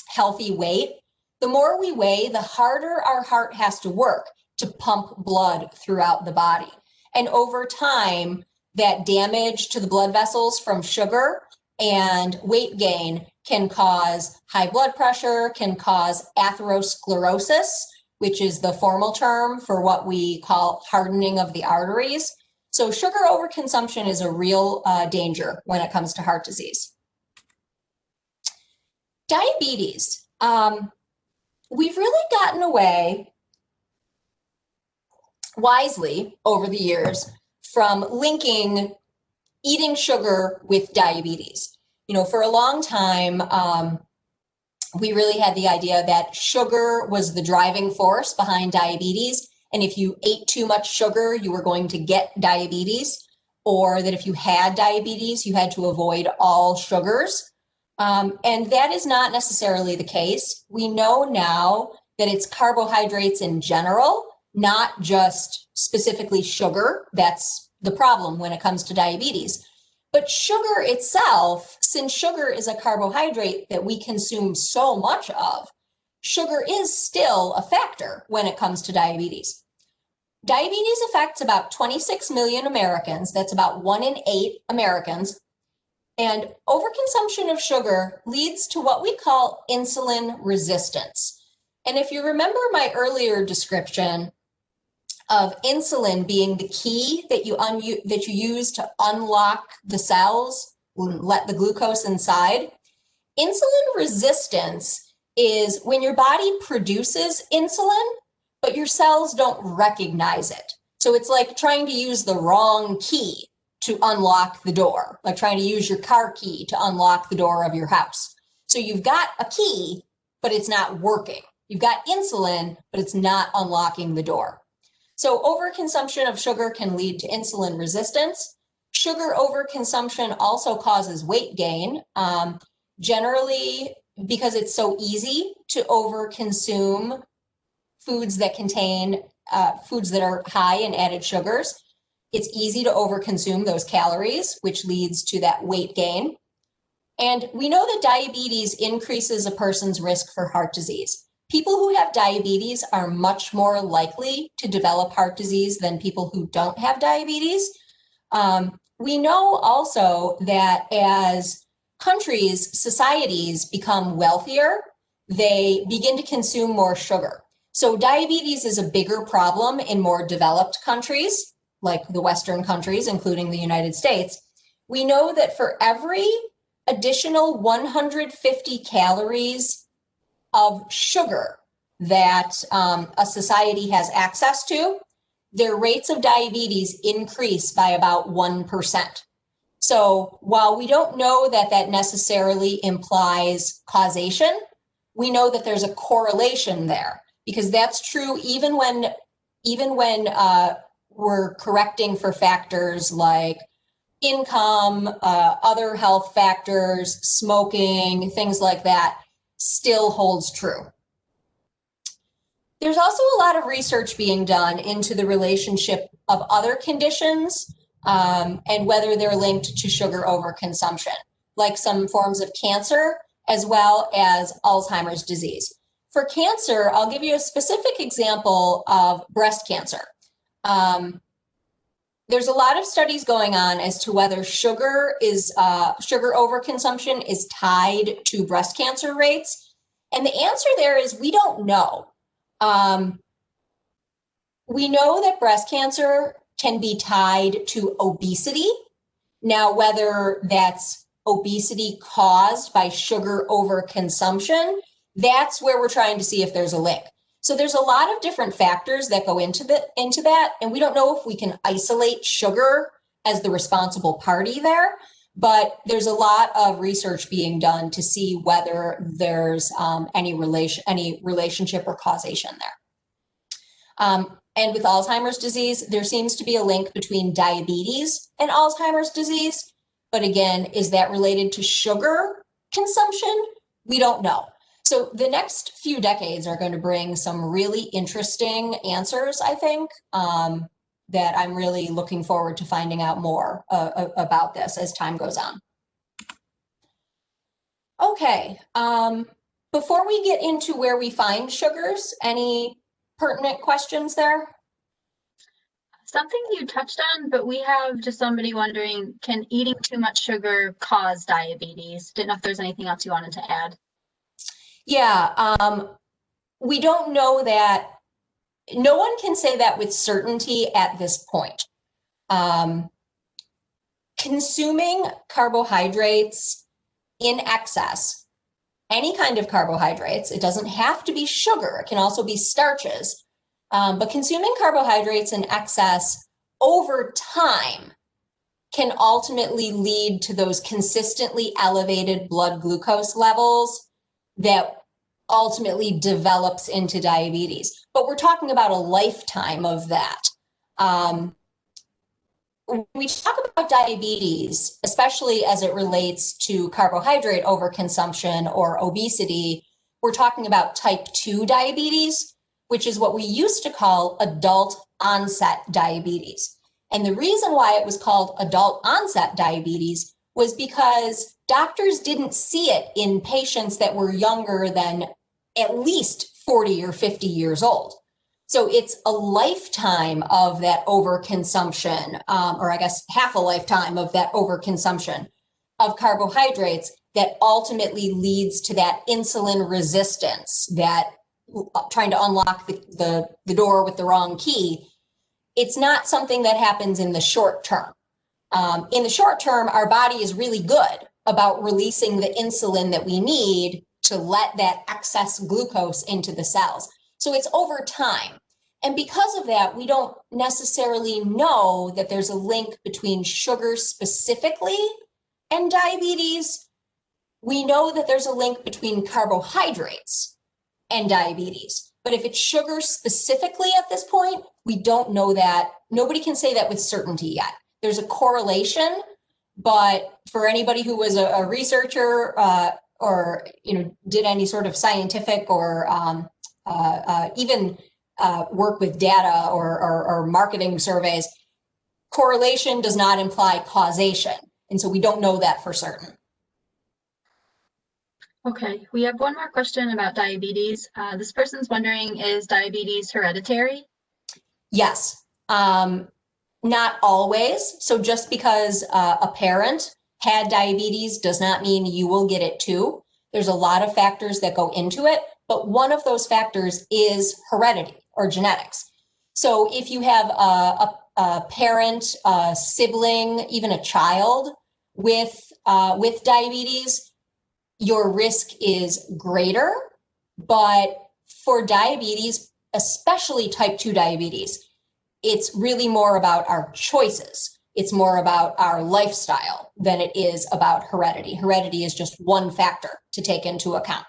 healthy weight, the more we weigh, the harder our heart has to work to pump blood throughout the body. And over time, that damage to the blood vessels from sugar and weight gain can cause high blood pressure, can cause atherosclerosis, which is the formal term for what we call hardening of the arteries. So sugar overconsumption is a real danger when it comes to heart disease. Diabetes. We've really gotten away wisely over the years from linking eating sugar with diabetes. You know, for a long time, we really had the idea that sugar was the driving force behind diabetes. And if you ate too much sugar, you were going to get diabetes, or that if you had diabetes, you had to avoid all sugars. And that is not necessarily the case. We know now that it's carbohydrates in general not just specifically sugar. That's the problem when it comes to diabetes. But sugar itself, since sugar is a carbohydrate that we consume so much of, sugar is still a factor when it comes to diabetes. Diabetes affects about 26 million Americans. That's about 1 in 8 Americans. And overconsumption of sugar leads to what we call insulin resistance. And if you remember my earlier description of insulin being the key that you use to unlock the cells, let the glucose inside, insulin resistance is when your body produces insulin, but your cells don't recognize it. So it's like trying to use the wrong key to unlock the door, like trying to use your car key to unlock the door of your house. So you've got a key, but it's not working. You've got insulin, but it's not unlocking the door. So overconsumption of sugar can lead to insulin resistance. Sugar overconsumption also causes weight gain, generally because it's so easy to overconsume foods that contain foods that are high in added sugars. It's easy to overconsume those calories, which leads to that weight gain. And we know that diabetes increases a person's risk for heart disease. People who have diabetes are much more likely to develop heart disease than people who don't have diabetes. We know also that as countries, societies become wealthier, they begin to consume more sugar. So diabetes is a bigger problem in more developed countries, like the Western countries, including the United States. We know that for every additional 150 calories of sugar that a society has access to, their rates of diabetes increase by about 1%. So while we don't know that that necessarily implies causation, we know that there's a correlation there, because that's true even when we're correcting for factors like income, other health factors, smoking, things like that, still holds true. There's also a lot of research being done into the relationship of other conditions and whether they're linked to sugar overconsumption, like some forms of cancer as well as Alzheimer's disease. For cancer, I'll give you a specific example of breast cancer. There's a lot of studies going on as to whether sugar overconsumption is tied to breast cancer rates. And the answer there is we don't know. We know that breast cancer can be tied to obesity. Now, whether that's obesity caused by sugar overconsumption, that's where we're trying to see if there's a link. So there's a lot of different factors that go into that, and we don't know if we can isolate sugar as the responsible party there, but there's a lot of research being done to see whether there's any relationship or causation there. And with Alzheimer's disease, there seems to be a link between diabetes and Alzheimer's disease, but again, is that related to sugar consumption? We don't know. So the next few decades are going to bring some really interesting answers, I think, that I'm really looking forward to finding out more about this as time goes on. Okay, before we get into where we find sugars, any pertinent questions there? Something you touched on, but we have just somebody wondering, can eating too much sugar cause diabetes? Didn't know if there's anything else you wanted to add. Yeah, we don't know that. No one can say that with certainty at this point. Consuming carbohydrates in excess, any kind of carbohydrates, it doesn't have to be sugar, it can also be starches, but consuming carbohydrates in excess over time can ultimately lead to those consistently elevated blood glucose levels that ultimately develops into diabetes. But we're talking about a lifetime of that. When we talk about diabetes, especially as it relates to carbohydrate overconsumption or obesity, we're talking about type 2 diabetes. which is what we used to call adult onset diabetes. And the reason why it was called adult onset diabetes was because doctors didn't see it in patients that were younger than at least 40 or 50 years old. So it's a lifetime of that overconsumption, or I guess half a lifetime of that overconsumption of carbohydrates that ultimately leads to that insulin resistance, that trying to unlock the door with the wrong key. It's not something that happens in the short term. In the short term, our body is really good about releasing the insulin that we need to let that excess glucose into the cells. So it's over time. And because of that, we don't necessarily know that there's a link between sugar specifically and diabetes. We know that there's a link between carbohydrates and diabetes. But if it's sugar specifically at this point, we don't know that. Nobody can say that with certainty yet. There's a correlation, but for anybody who was a researcher or did any sort of scientific or even work with data or marketing surveys, correlation does not imply causation. And so we don't know that for certain. Okay, we have one more question about diabetes. This person's wondering, is diabetes hereditary? Yes, not always. So just because a parent had diabetes does not mean you will get it too. There's a lot of factors that go into it, but one of those factors is heredity or genetics. So if you have a parent, a sibling, even a child with diabetes, your risk is greater. But for diabetes, especially type 2 diabetes, it's really more about our choices. It's more about our lifestyle than it is about heredity. Heredity is just one factor to take into account.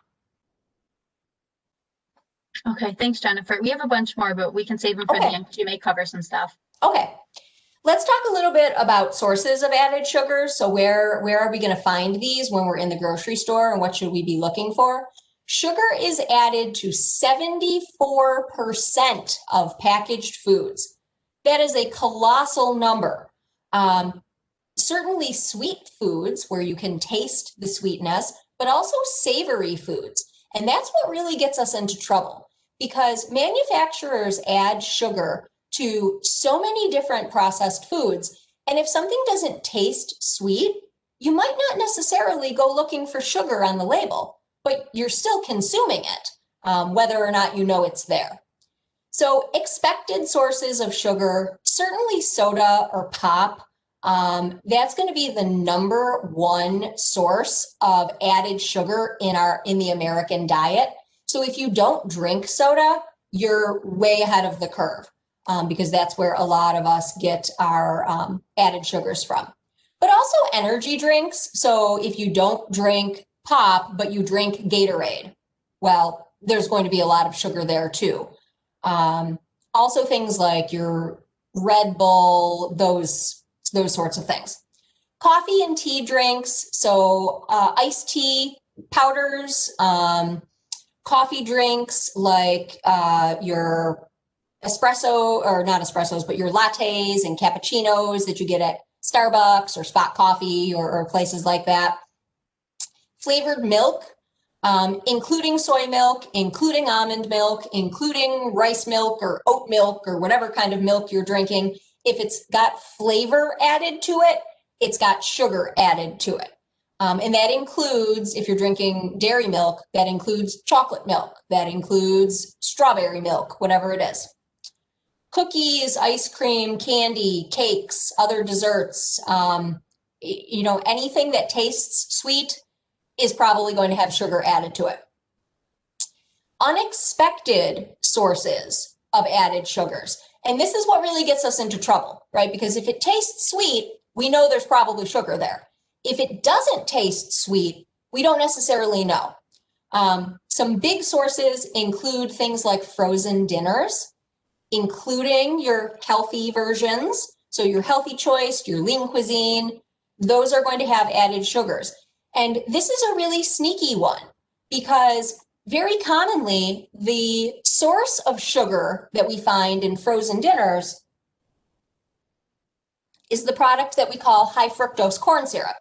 Okay, thanks, Jennifer. We have a bunch more, but we can save them for the end. You may cover some stuff. Okay. Let's talk a little bit about sources of added sugars. So where are we going to find these when we're in the grocery store, and what should we be looking for? Sugar is added to 74% of packaged foods. That is a colossal number. Certainly sweet foods where you can taste the sweetness, but also savory foods. And that's what really gets us into trouble, because manufacturers add sugar to so many different processed foods. And if something doesn't taste sweet, you might not necessarily go looking for sugar on the label, but you're still consuming it, whether or not you know it's there. So expected sources of sugar, certainly soda or pop, that's going to be the #1 source of added sugar in the American diet. So if you don't drink soda, you're way ahead of the curve, because that's where a lot of us get our added sugars from. But also energy drinks. So if you don't drink pop, but you drink Gatorade, well, there's going to be a lot of sugar there too. Also things like your Red Bull, those sorts of things. Coffee and tea drinks, so iced tea powders, coffee drinks like your espresso, or not espressos, but your lattes and cappuccinos that you get at Starbucks or Spot Coffee or places like that. Flavored milk, including soy milk, including almond milk, including rice milk or oat milk or whatever kind of milk you're drinking. If it's got flavor added to it, it's got sugar added to it. And that includes, if you're drinking dairy milk, that includes chocolate milk, that includes strawberry milk, whatever it is. Cookies, ice cream, candy, cakes, other desserts, anything that tastes sweet is probably going to have sugar added to it. Unexpected sources of added sugars. And this is what really gets us into trouble, right? Because if it tastes sweet, we know there's probably sugar there. If it doesn't taste sweet, we don't necessarily know. Some big sources include things like frozen dinners, including your healthy versions. So your healthy choice, your lean cuisine, those are going to have added sugars. And this is a really sneaky one, because very commonly, the source of sugar that we find in frozen dinners is the product that we call high fructose corn syrup.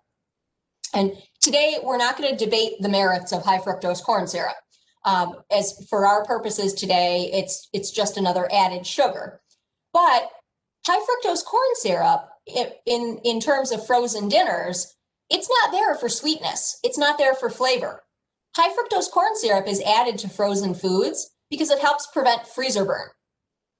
And today, we're not going to debate the merits of high fructose corn syrup. As for our purposes today, it's just another added sugar. But high fructose corn syrup, in terms of frozen dinners, it's not there for sweetness. It's not there for flavor. High fructose corn syrup is added to frozen foods because it helps prevent freezer burn.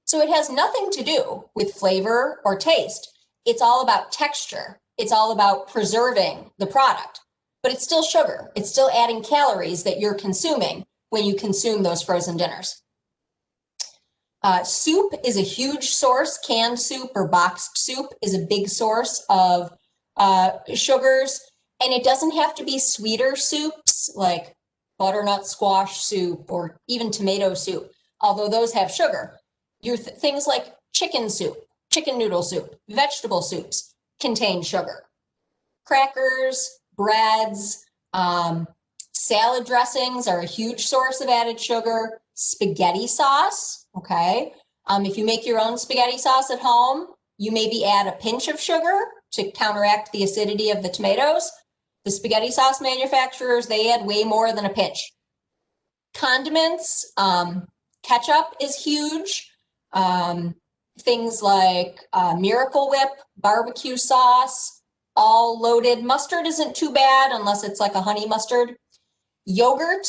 So it has nothing to do with flavor or taste. It's all about texture. It's all about preserving the product, but it's still sugar. It's still adding calories that you're consuming when you consume those frozen dinners. Soup is a huge source. Canned soup or boxed soup is a big source of sugars, and it doesn't have to be sweeter soups like butternut squash soup or even tomato soup, although those have sugar. Things like chicken soup, chicken noodle soup, vegetable soups contain sugar. Crackers, breads, salad dressings are a huge source of added sugar. Spaghetti sauce, okay? If you make your own spaghetti sauce at home, you maybe add a pinch of sugar to counteract the acidity of the tomatoes. The spaghetti sauce manufacturers, they add way more than a pinch. Condiments, ketchup is huge. Things like Miracle Whip, barbecue sauce, all loaded. Mustard isn't too bad unless it's like a honey mustard. Yogurt,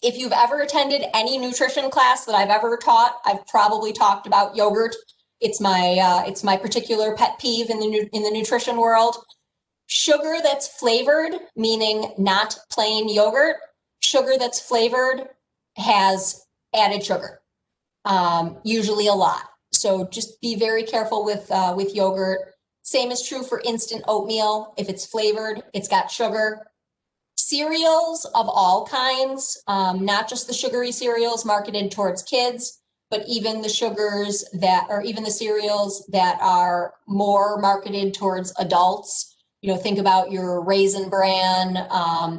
if you've ever attended any nutrition class that I've ever taught, I've probably talked about yogurt. It's my particular pet peeve in the nutrition world. Sugar that's flavored, meaning not plain yogurt, sugar that's flavored has added sugar, usually a lot. So just be very careful with yogurt. Same is true for instant oatmeal. If it's flavored, it's got sugar. Cereals of all kinds, not just the sugary cereals marketed towards kids, but even the sugars even the cereals that are more marketed towards adults. You know, think about your Raisin Bran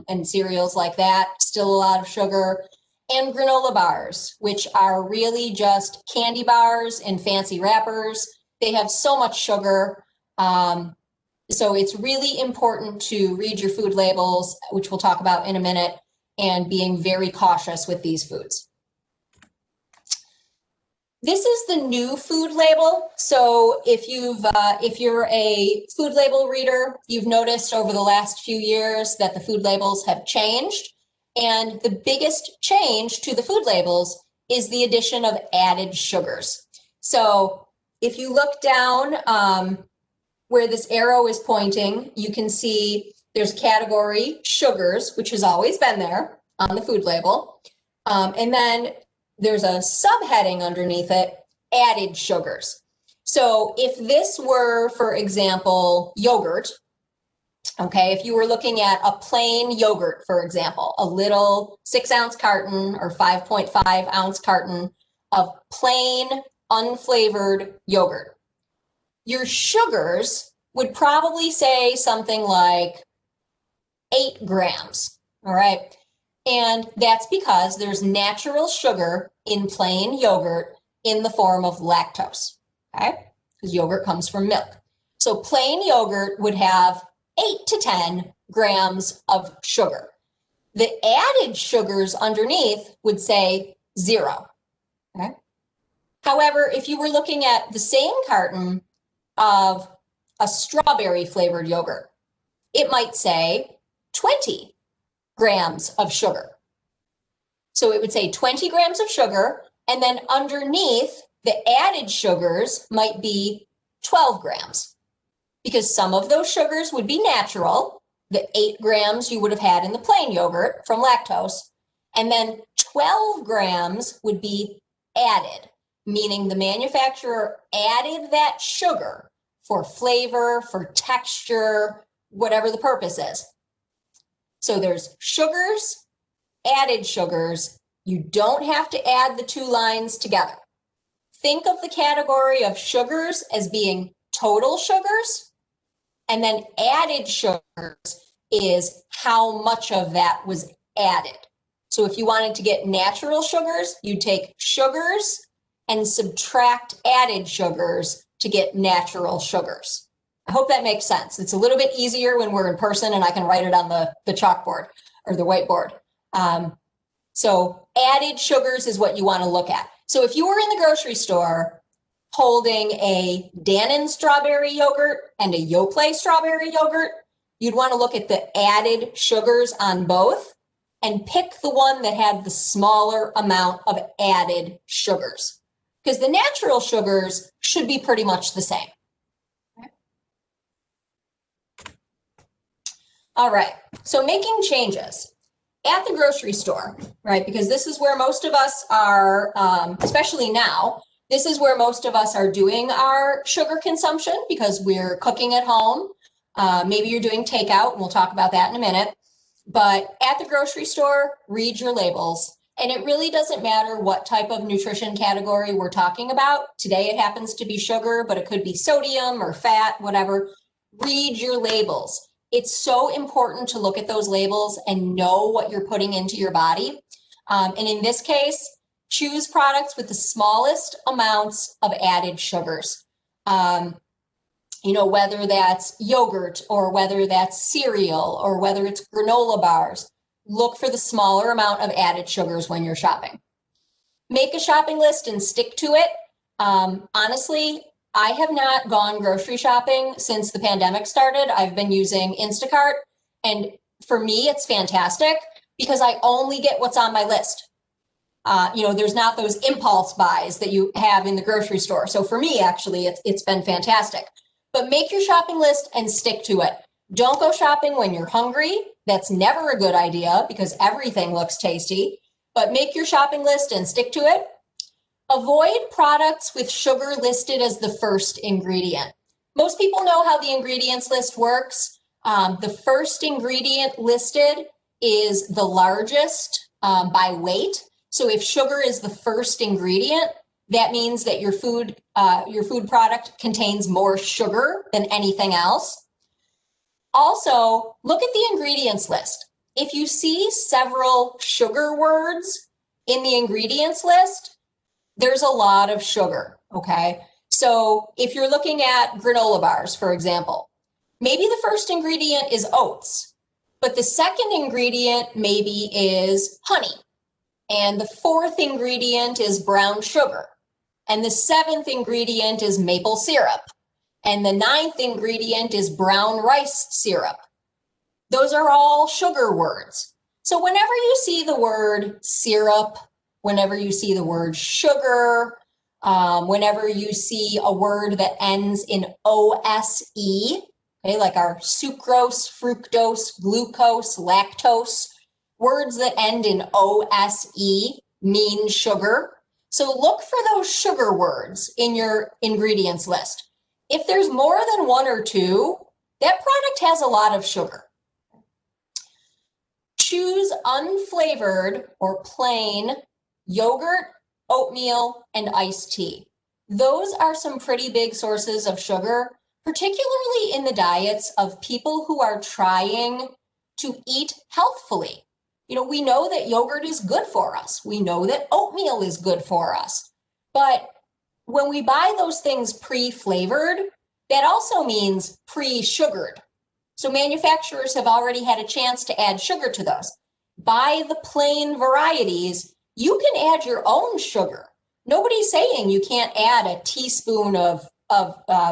and cereals like that, still a lot of sugar. And granola bars, which are really just candy bars in fancy wrappers. They have so much sugar. So it's really important to read your food labels, which we'll talk about in a minute, and being very cautious with these foods. This is the new food label. So if you're a food label reader, you've noticed over the last few years that the food labels have changed. And the biggest change to the food labels is the addition of added sugars. So if you look down where this arrow is pointing, you can see there's a category, sugars, which has always been there on the food label. And then there's a subheading underneath it, added sugars. So if this were, for example, yogurt, okay, if you were looking at a plain yogurt, for example, a little 6-ounce carton or 5.5-ounce carton of plain unflavored yogurt, your sugars would probably say something like 8 grams, all right? And that's because there's natural sugar in plain yogurt in the form of lactose, okay? Because yogurt comes from milk. So plain yogurt would have 8 to 10 grams of sugar. The added sugars underneath would say 0, okay? However, if you were looking at the same carton of a strawberry flavored yogurt, it might say 20 grams of sugar. So it would say 20 grams of sugar, and then underneath the added sugars might be 12 grams, because some of those sugars would be natural, the 8 grams you would have had in the plain yogurt from lactose, and then 12 grams would be added, meaning the manufacturer added that sugar for flavor, for texture, whatever the purpose is. So there's sugars, added sugars. You don't have to add the two lines together. Think of the category of sugars as being total sugars, and then added sugars is how much of that was added. So if you wanted to get natural sugars, you'd take sugars and subtract added sugars to get natural sugars. I hope that makes sense. It's a little bit easier when we're in person and I can write it on the chalkboard or the whiteboard. So added sugars is what you want to look at. So if you were in the grocery store holding a Dannon strawberry yogurt and a Yoplait strawberry yogurt, you'd want to look at the added sugars on both and pick the one that had the smaller amount of added sugars, because the natural sugars should be pretty much the same. All right, so making changes at the grocery store, right? Because this is where most of us are, especially now, this is where most of us are doing our sugar consumption because we're cooking at home. Maybe you're doing takeout, and we'll talk about that in a minute. But at the grocery store, read your labels. And it really doesn't matter what type of nutrition category we're talking about. Today it happens to be sugar, but it could be sodium or fat, whatever. Read your labels. It's so important to look at those labels and know what you're putting into your body. And in this case, choose products with the smallest amounts of added sugars. You know, whether that's yogurt or whether that's cereal or whether it's granola bars, look for the smaller amount of added sugars when you're shopping. Make a shopping list and stick to it. Honestly, I have not gone grocery shopping since the pandemic started. I've been using Instacart, and for me, it's fantastic because I only get what's on my list. You know, there's not those impulse buys that you have in the grocery store. So for me, actually, it's been fantastic. But make your shopping list and stick to it. Don't go shopping when you're hungry. That's never a good idea because everything looks tasty. But make your shopping list and stick to it. Avoid products with sugar listed as the first ingredient. Most people know how the ingredients list works. The first ingredient listed is the largest by weight. So if sugar is the first ingredient, that means that your food product contains more sugar than anything else. Also, look at the ingredients list. If you see several sugar words in the ingredients list, there's a lot of sugar, okay? So if you're looking at granola bars, for example, maybe the first ingredient is oats, but the second ingredient maybe is honey, and the fourth ingredient is brown sugar, and the seventh ingredient is maple syrup, and the ninth ingredient is brown rice syrup. Those are all sugar words. So whenever you see the word syrup, whenever you see the word sugar, whenever you see a word that ends in OSE, okay, like our sucrose, fructose, glucose, lactose, words that end in OSE mean sugar. So look for those sugar words in your ingredients list. If there's more than one or two, that product has a lot of sugar. Choose unflavored or plain yogurt, oatmeal, and iced tea. Those are some pretty big sources of sugar, particularly in the diets of people who are trying to eat healthfully. You know, we know that yogurt is good for us. We know that oatmeal is good for us. But when we buy those things pre-flavored, that also means pre-sugared. So manufacturers have already had a chance to add sugar to those. Buy the plain varieties. You can add your own sugar. Nobody's saying you can't add a teaspoon of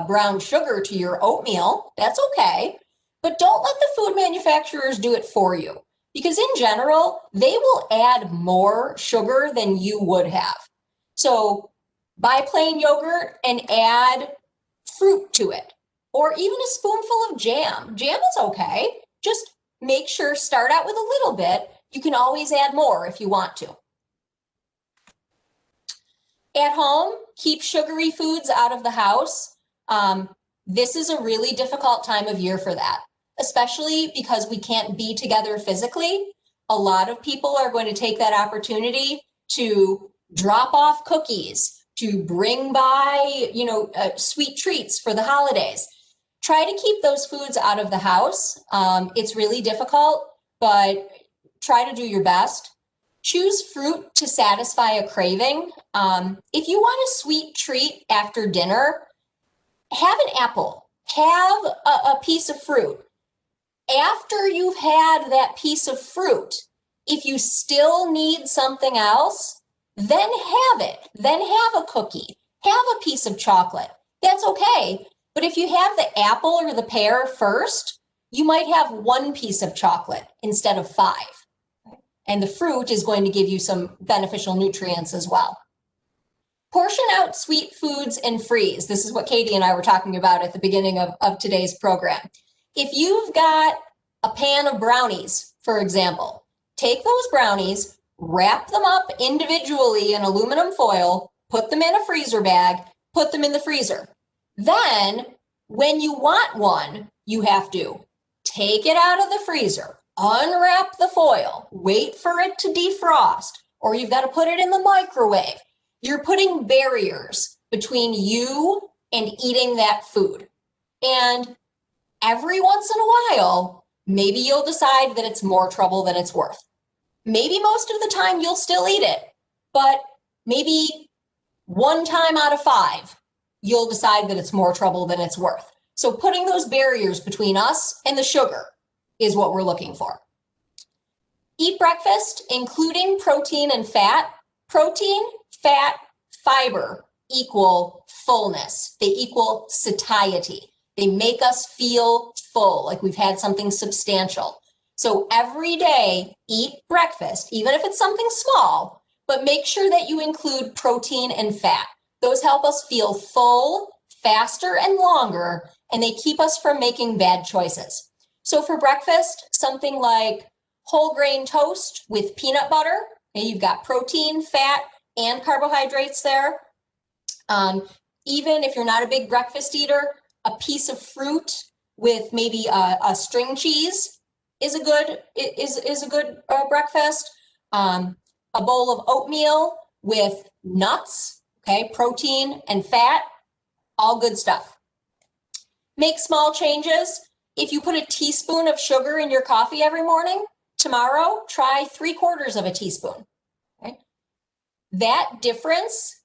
brown sugar to your oatmeal. That's okay. But don't let the food manufacturers do it for you, because in general, they will add more sugar than you would have. So buy plain yogurt and add fruit to it, or even a spoonful of jam. Jam is okay. Just make sure, start out with a little bit. You can always add more if you want to. At home, keep sugary foods out of the house. This is a really difficult time of year for that, especially because we can't be together physically. A lot of people are going to take that opportunity to drop off cookies, to bring by, sweet treats for the holidays. Try to keep those foods out of the house. It's really difficult, but try to do your best. Choose fruit to satisfy a craving. If you want a sweet treat after dinner, have an apple, have a piece of fruit. After you've had that piece of fruit, if you still need something else, then have it. Then have a cookie, have a piece of chocolate. That's okay. But if you have the apple or the pear first, you might have one piece of chocolate instead of 5. And the fruit is going to give you some beneficial nutrients as well. Portion out sweet foods and freeze. This is what Katie and I were talking about at the beginning of today's program. If you've got a pan of brownies, for example, take those brownies, wrap them up individually in aluminum foil, put them in a freezer bag, put them in the freezer. Then, when you want one, you have to take it out of the freezer, unwrap the foil, wait for it to defrost, or you've got to put it in the microwave. You're putting barriers between you and eating that food. And every once in a while, maybe you'll decide that it's more trouble than it's worth. Maybe most of the time you'll still eat it, but maybe 1 time out of 5, you'll decide that it's more trouble than it's worth. So putting those barriers between us and the sugar is what we're looking for. Eat breakfast, including protein and fat. Protein, fat, fiber equal fullness. They equal satiety. They make us feel full, like we've had something substantial. So every day, eat breakfast, even if it's something small, but make sure that you include protein and fat. Those help us feel full, faster, and longer, and they keep us from making bad choices. So for breakfast, something like whole grain toast with peanut butter. Okay, you've got protein, fat, and carbohydrates there. Even if you're not a big breakfast eater, a piece of fruit with maybe a string cheese is a good breakfast. A bowl of oatmeal with nuts, okay, protein and fat, all good stuff. Make small changes. If you put a teaspoon of sugar in your coffee every morning, tomorrow try 3/4 of a teaspoon. Okay? That difference,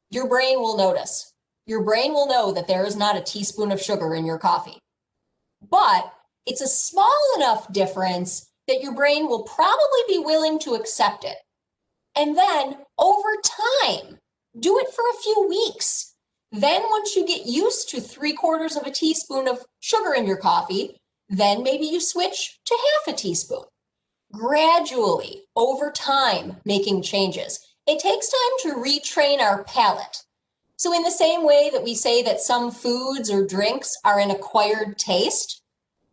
your brain will notice. Your brain will know that there is not a teaspoon of sugar in your coffee. But it's a small enough difference that your brain will probably be willing to accept it. And then over time, do it for a few weeks. Then once you get used to 3/4 of a teaspoon of sugar in your coffee, then maybe you switch to 1/2 a teaspoon. Gradually, over time, making changes. It takes time to retrain our palate. So in the same way that we say that some foods or drinks are an acquired taste,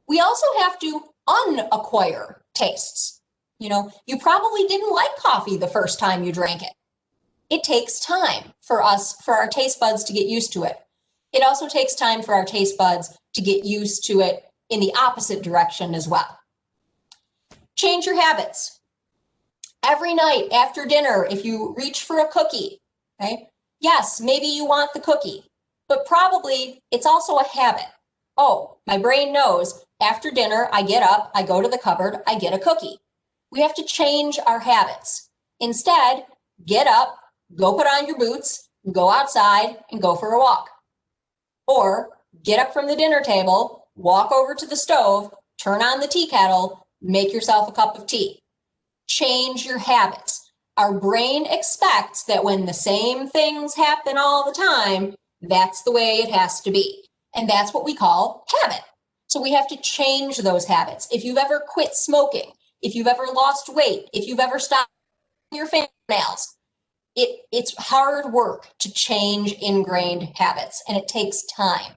we also have to unacquire tastes. You know, you probably didn't like coffee the first time you drank it. It takes time for our taste buds to get used to it. It also takes time for our taste buds to get used to it in the opposite direction as well. Change your habits. Every night after dinner, if you reach for a cookie, okay? Yes, maybe you want the cookie, but probably it's also a habit. Oh, my brain knows after dinner, I get up, I go to the cupboard, I get a cookie. We have to change our habits. Instead, get up, go put on your boots, go outside and go for a walk. Or get up from the dinner table, walk over to the stove, turn on the tea kettle, make yourself a cup of tea. Change your habits. Our brain expects that when the same things happen all the time, that's the way it has to be. And that's what we call habit. So we have to change those habits. If you've ever quit smoking, if you've ever lost weight, if you've ever stopped your fingernails, it's hard work to change ingrained habits, and it takes time.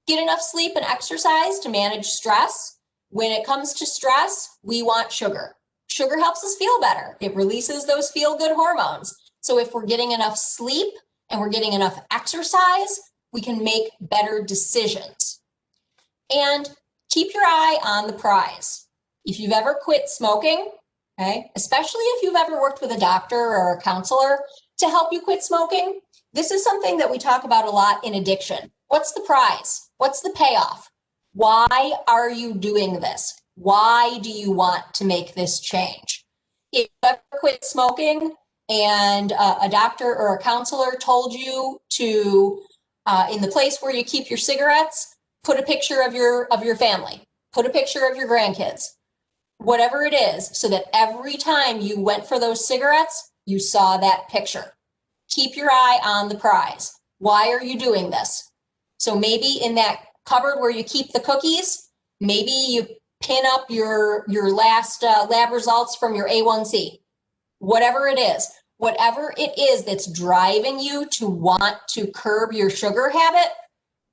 Get enough sleep and exercise to manage stress. When it comes to stress, we want sugar. Sugar helps us feel better. It releases those feel-good hormones. So if we're getting enough sleep and we're getting enough exercise, we can make better decisions. And keep your eye on the prize. If you've ever quit smoking, okay, especially if you've ever worked with a doctor or a counselor to help you quit smoking, this is something that we talk about a lot in addiction. What's the prize? What's the payoff? Why are you doing this? Why do you want to make this change? If you ever quit smoking and a doctor or a counselor told you to, in the place where you keep your cigarettes, put a picture of your family, put a picture of your grandkids, whatever it is, so that every time you went for those cigarettes, you saw that picture. Keep your eye on the prize. Why are you doing this? So maybe in that cupboard where you keep the cookies, maybe you pin up your last lab results from your A1C. Whatever it is that's driving you to want to curb your sugar habit,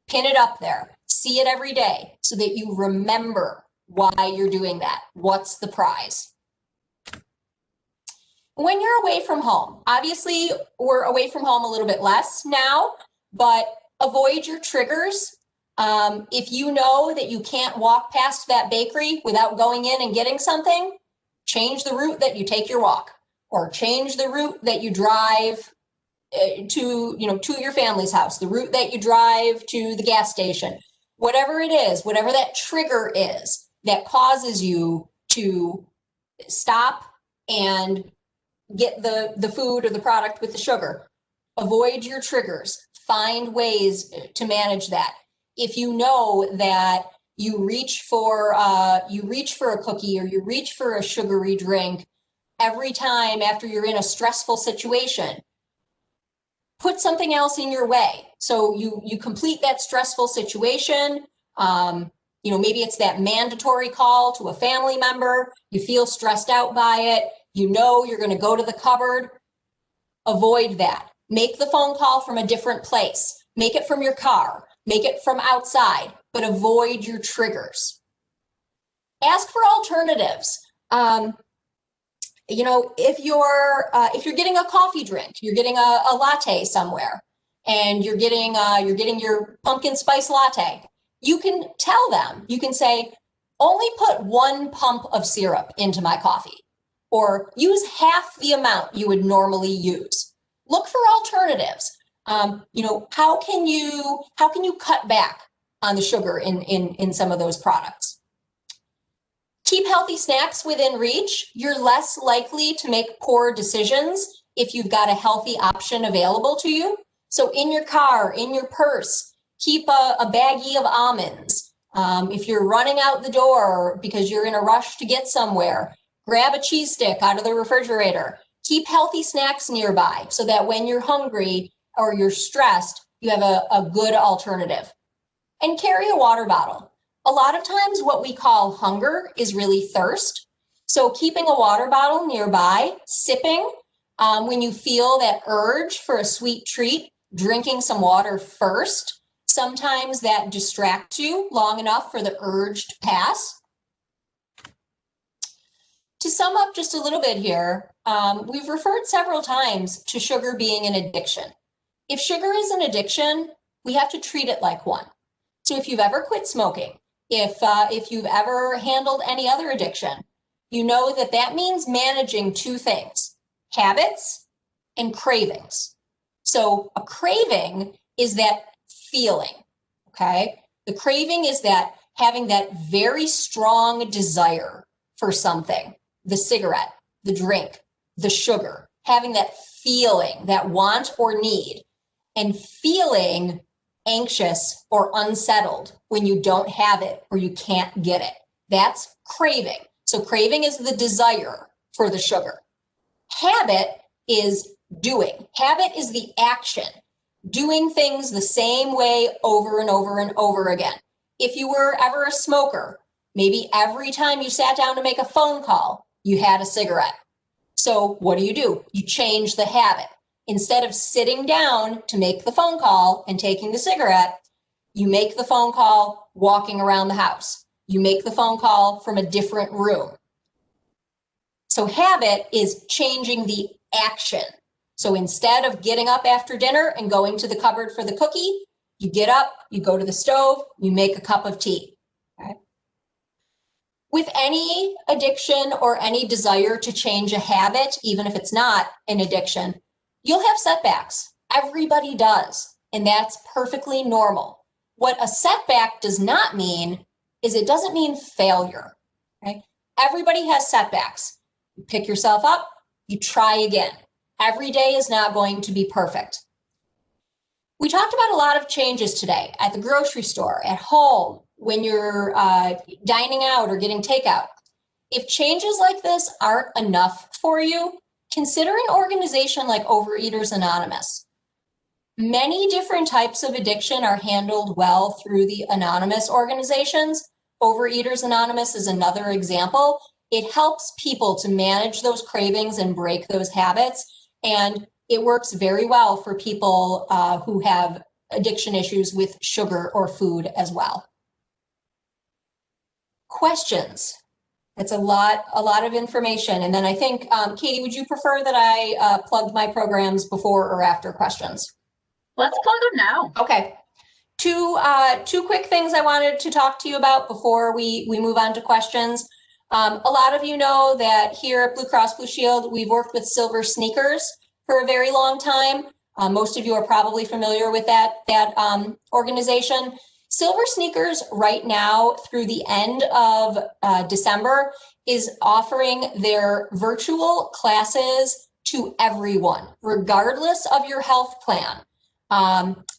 pin it up there. See it every day so that you remember why you're doing that. What's the prize? When you're away from home, obviously we're away from home a little bit less now, but avoid your triggers. If you know that you can't walk past that bakery without going in and getting something, change the route that you take your walk, or change the route that you drive to your family's house, the route that you drive to the gas station, whatever it is, whatever that trigger is that causes you to stop and get the food or the product with the sugar. Avoid your triggers. Find ways to manage that. If you know that you reach for a cookie or you reach for a sugary drink every time after you're in a stressful situation, put something else in your way. So you complete that stressful situation. Maybe it's that mandatory call to a family member. You feel stressed out by it. You know you're going to go to the cupboard. Avoid that. Make the phone call from a different place. Make it from your car. Make it from outside, but avoid your triggers. Ask for alternatives. If you're getting a coffee drink, you're getting a latte somewhere, and you're getting your pumpkin spice latte, you can tell them, you can say, only put 1 pump of syrup into my coffee, or use half the amount you would normally use. Look for alternatives. How can you cut back on the sugar in some of those products? Keep healthy snacks within reach. You're less likely to make poor decisions if you've got a healthy option available to you. So in your car, in your purse, keep a baggie of almonds. If you're running out the door because you're in a rush to get somewhere, grab a cheese stick out of the refrigerator. Keep healthy snacks nearby so that when you're hungry or you're stressed, you have a good alternative. And carry a water bottle. A lot of times what we call hunger is really thirst. So keeping a water bottle nearby, sipping, when you feel that urge for a sweet treat, drinking some water first. Sometimes that distracts you long enough for the urge to pass. To sum up just a little bit here, we've referred several times to sugar being an addiction. If sugar is an addiction, we have to treat it like one. So if you've ever quit smoking, if you've ever handled any other addiction, you know that means managing 2 things, habits and cravings. So a craving is that feeling, okay? The craving is that having that very strong desire for something, the cigarette, the drink, the sugar, having that feeling, that want or need, and feeling anxious or unsettled when you don't have it or you can't get it. That's craving. So craving is the desire for the sugar. Habit is doing. Habit is the action, doing things the same way over and over and over again. If you were ever a smoker, maybe every time you sat down to make a phone call, you had a cigarette. So what do? You change the habit. Instead of sitting down to make the phone call and taking the cigarette, you make the phone call walking around the house. You make the phone call from a different room. So habit is changing the action. So instead of getting up after dinner and going to the cupboard for the cookie, you get up, you go to the stove, you make a cup of tea. Okay? With any addiction or any desire to change a habit, even if it's not an addiction, you'll have setbacks. Everybody does, and that's perfectly normal. What a setback does not mean is it doesn't mean failure. Okay? Everybody has setbacks. You pick yourself up, you try again. Every day is not going to be perfect. We talked about a lot of changes today at the grocery store, at home, when you're dining out or getting takeout. If changes like this aren't enough for you, consider an organization like Overeaters Anonymous. Many different types of addiction are handled well through the anonymous organizations. Overeaters Anonymous is another example. It helps people to manage those cravings and break those habits. And it works very well for people who have addiction issues with sugar or food as well. Questions? That's a lot of information. And then I think, Katie, would you prefer that I plugged my programs before or after questions? Let's plug them now. Okay. Two quick things I wanted to talk to you about before we move on to questions. A lot of you know that here at BlueCross BlueShield, we've worked with Silver Sneakers for a very long time. Most of you are probably familiar with that organization. Silver Sneakers right now through the end of December is offering their virtual classes to everyone, regardless of your health plan.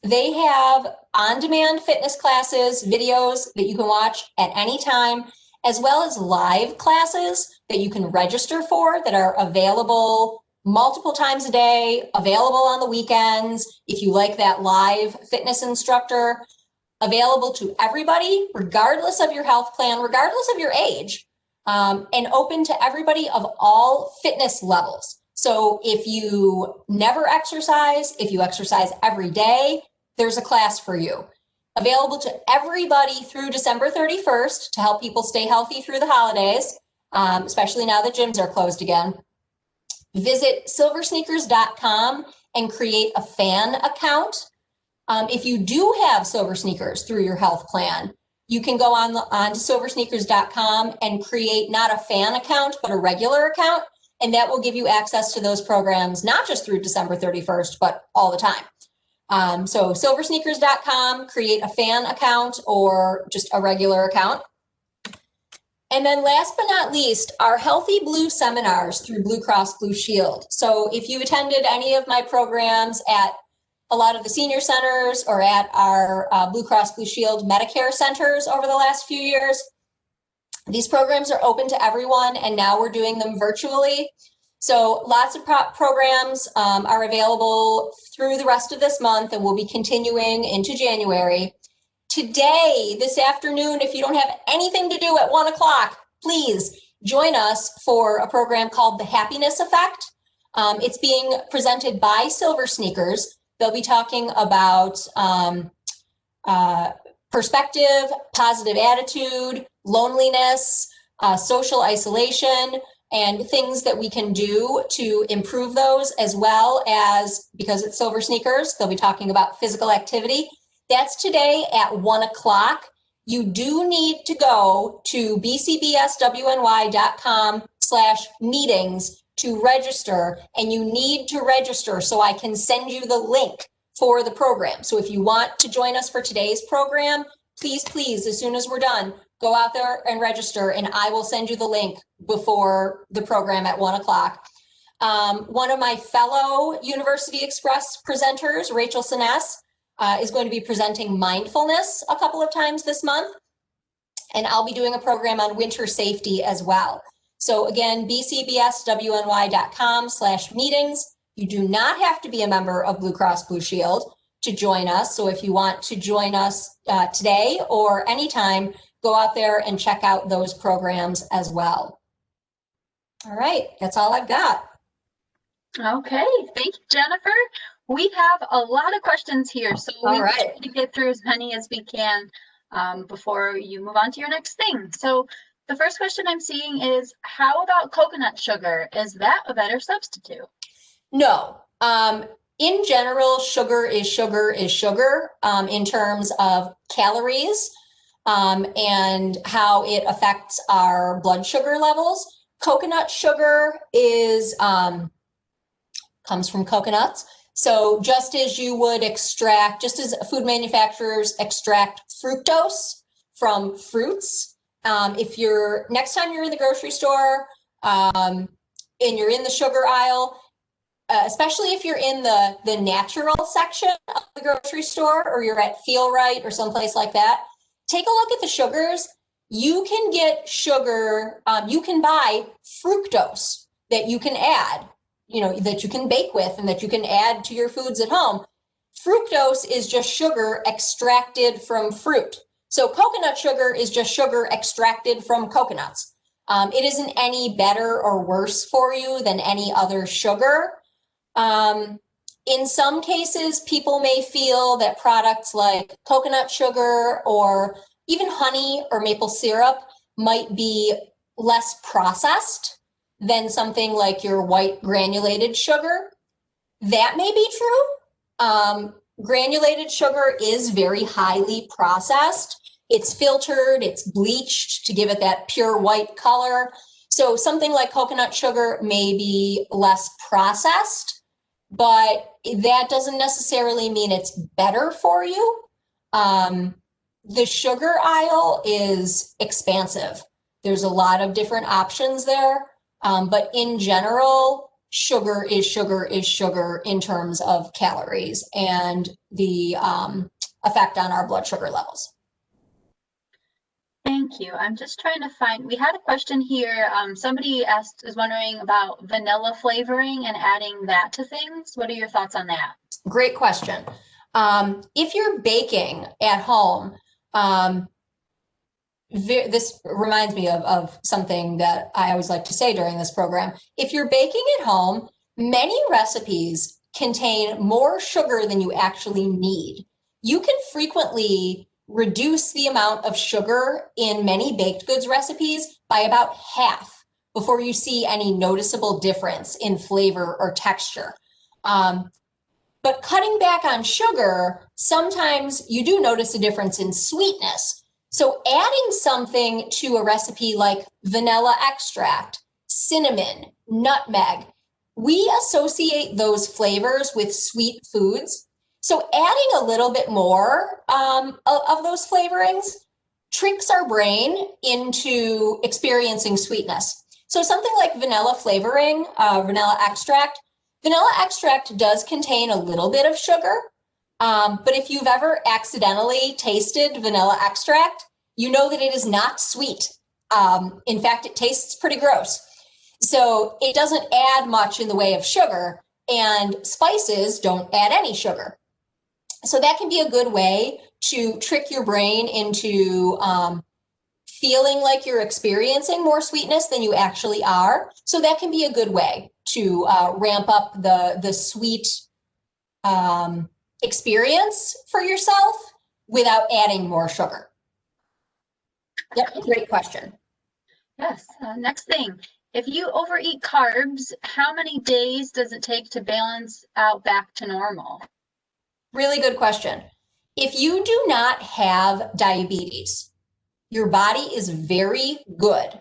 They have on-demand fitness classes, videos that you can watch at any time, as well as live classes that you can register for that are available multiple times a day, available on the weekends. If you like that live fitness instructor, available to everybody, regardless of your health plan, regardless of your age, and open to everybody of all fitness levels. So if you never exercise, if you exercise every day, there's a class for you. Available to everybody through December 31st to help people stay healthy through the holidays, especially now that gyms are closed again. Visit silversneakers.com and create a fan account. If you do have Silver Sneakers through your health plan, you can go on to silversneakers.com and create not a fan account, but a regular account. And that will give you access to those programs, not just through December 31st, but all the time. So silversneakers.com, create a fan account or just a regular account. And then last but not least, our Healthy Blue seminars through BlueCross BlueShield. So if you attended any of my programs at a lot of the senior centers or at our BlueCross BlueShield Medicare centers over the last few years, these programs are open to everyone, and now we're doing them virtually. So lots of programs are available through the rest of this month, and we'll be continuing into January. Today, this afternoon, if you don't have anything to do at 1 o'clock, please join us for a program called The Happiness Effect. It's being presented by Silver Sneakers. They'll be talking about perspective, positive attitude, loneliness, social isolation, and things that we can do to improve those, as well as, because it's Silver Sneakers, they'll be talking about physical activity. That's today at 1 o'clock. You do need to go to bcbswny.com/meetings to register, and you need to register so I can send you the link for the program. So if you want to join us for today's program, please, as soon as we're done, go out there and register, and I will send you the link before the program at 1 o'clock. One of my fellow University Express presenters, Rachel Siness, is going to be presenting mindfulness a couple of times this month, and I'll be doing a program on winter safety as well. So again, bcbswny.com/meetings. You do not have to be a member of BlueCross BlueShield to join us. So if you want to join us today or anytime, go out there and check out those programs as well. All right, that's all I've got. Okay, thank you, Jennifer. We have a lot of questions here, so we will try to get through as many as we can before you move on to your next thing. So the first question I'm seeing is, how about coconut sugar? Is that a better substitute? No. In general, sugar is sugar in terms of calories and how it affects our blood sugar levels. Coconut sugar is comes from coconuts. So just as you would extract, just as food manufacturers extract fructose from fruits, if you're, next time you're in the grocery store, and you're in the sugar aisle, especially if you're in the natural section of the grocery store, or you're at Feel Right or someplace like that, take a look at the sugars. You can get sugar, you can buy fructose that you can add, that you can bake with and that you can add to your foods at home. Fructose is just sugar extracted from fruit. So coconut sugar is just sugar extracted from coconuts. It isn't any better or worse for you than any other sugar. In some cases, people may feel that products like coconut sugar or even honey or maple syrup might be less processed than something like your white granulated sugar. That may be true. Granulated sugar is very highly processed. It's filtered, it's bleached to give it that pure white color. So something like coconut sugar may be less processed, but that doesn't necessarily mean it's better for you. The sugar aisle is expansive. There's a lot of different options there, but in general, sugar is sugar is sugar in terms of calories and the effect on our blood sugar levels. Thank you. I'm just trying to find, we had a question here. Somebody is wondering about vanilla flavoring and adding that to things. What are your thoughts on that? Great question. If you're baking at home, this reminds me of something that I always like to say during this program. If you're baking at home, many recipes contain more sugar than you actually need. You can frequently reduce the amount of sugar in many baked goods recipes by about half before you see any noticeable difference in flavor or texture. But cutting back on sugar, sometimes you do notice a difference in sweetness. So adding something to a recipe like vanilla extract, cinnamon, nutmeg, we associate those flavors with sweet foods. So adding a little bit more of those flavorings tricks our brain into experiencing sweetness. So something like vanilla flavoring, vanilla extract does contain a little bit of sugar, but if you've ever accidentally tasted vanilla extract, you know that it is not sweet. In fact, it tastes pretty gross. So it doesn't add much in the way of sugar, and spices don't add any sugar. So that can be a good way to trick your brain into feeling like you're experiencing more sweetness than you actually are. So that can be a good way to ramp up the sweet experience for yourself without adding more sugar. Yep, great question. Yes, next thing. If you overeat carbs, how many days does it take to balance out back to normal? Really good question. If you do not have diabetes, your body is very good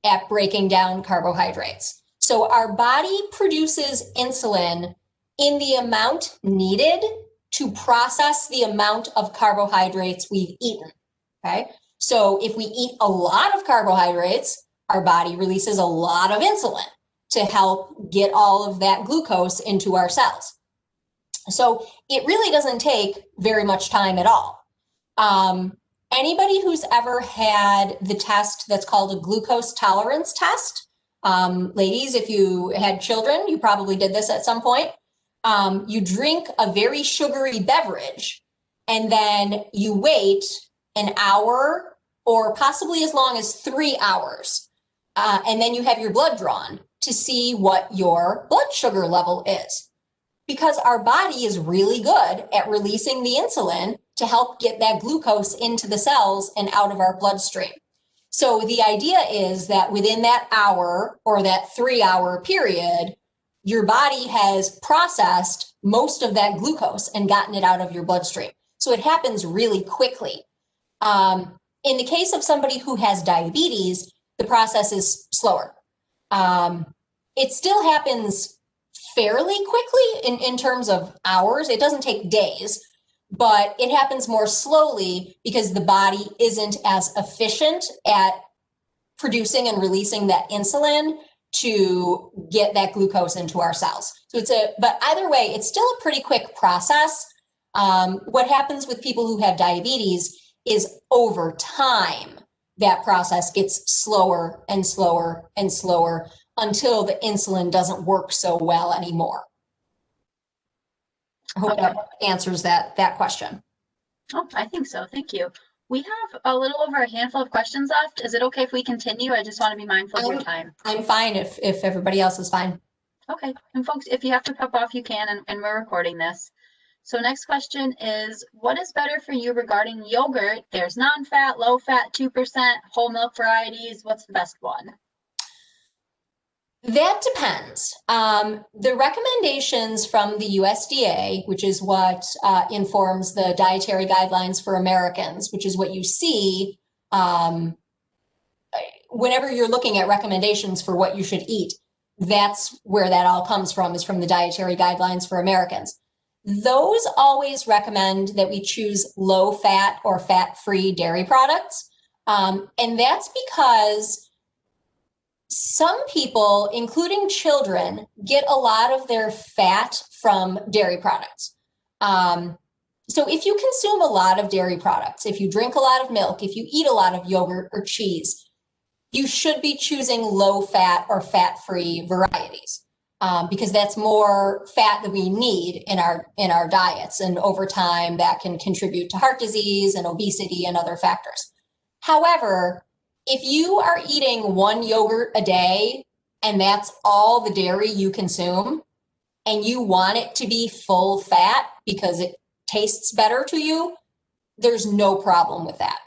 at breaking down carbohydrates. So our body produces insulin in the amount needed to process the amount of carbohydrates we've eaten, okay? So if we eat a lot of carbohydrates, our body releases a lot of insulin to help get all of that glucose into our cells. So it really doesn't take very much time at all. Anybody who's ever had the test that's called a glucose tolerance test, ladies, if you had children, you probably did this at some point. You drink a very sugary beverage and then you wait an hour or possibly as long as 3 hours. And then you have your blood drawn to see what your blood sugar level is. Because our body is really good at releasing the insulin to help get that glucose into the cells and out of our bloodstream. So the idea is that within that hour or that 3 hour period, your body has processed most of that glucose and gotten it out of your bloodstream. So it happens really quickly. In the case of somebody who has diabetes, the process is slower. It still happens fairly quickly in terms of hours. It doesn't take days, but it happens more slowly because the body isn't as efficient at producing and releasing that insulin to get that glucose into our cells. So but either way, it's still a pretty quick process. What happens with people who have diabetes is over time, that process gets slower and slower and slower until the insulin doesn't work so well anymore. I hope that answers that question. Oh, I think so. Thank you. We have a little over a handful of questions left. Is it okay if we continue? I just want to be mindful of your time. I'm fine if everybody else is fine. Okay. And folks, if you have to pop off, you can, and we're recording this. So next question is, what is better for you regarding yogurt? There's non-fat, low-fat, 2%, whole milk varieties. What's the best one? That depends. The recommendations from the USDA, which is what informs the dietary guidelines for Americans, which is what you see whenever you're looking at recommendations for what you should eat. That's where that all comes from, is from the dietary guidelines for Americans. Those always recommend that we choose low-fat or fat-free dairy products. And that's because some people, including children, get a lot of their fat from dairy products. So if you consume a lot of dairy products, if you drink a lot of milk, if you eat a lot of yogurt or cheese, you should be choosing low-fat or fat-free varieties, because that's more fat than we need in our diets. And over time, that can contribute to heart disease and obesity and other factors. However, if you are eating one yogurt a day and that's all the dairy you consume, and you want it to be full fat because it tastes better to you, there's no problem with that.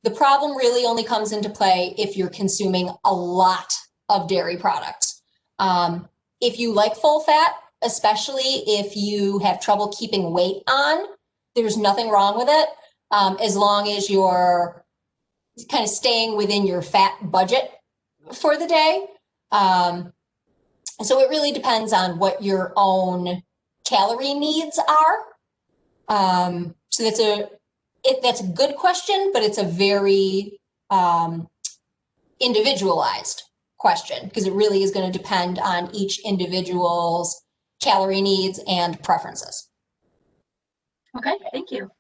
The problem really only comes into play if you're consuming a lot of dairy products. If you like full fat, especially if you have trouble keeping weight on, there's nothing wrong with it, as long as you're kind of staying within your fat budget for the day. So it really depends on what your own calorie needs are. So that's a good question, but it's a very individualized question, because it really is going to depend on each individual's calorie needs and preferences. Okay, thank you.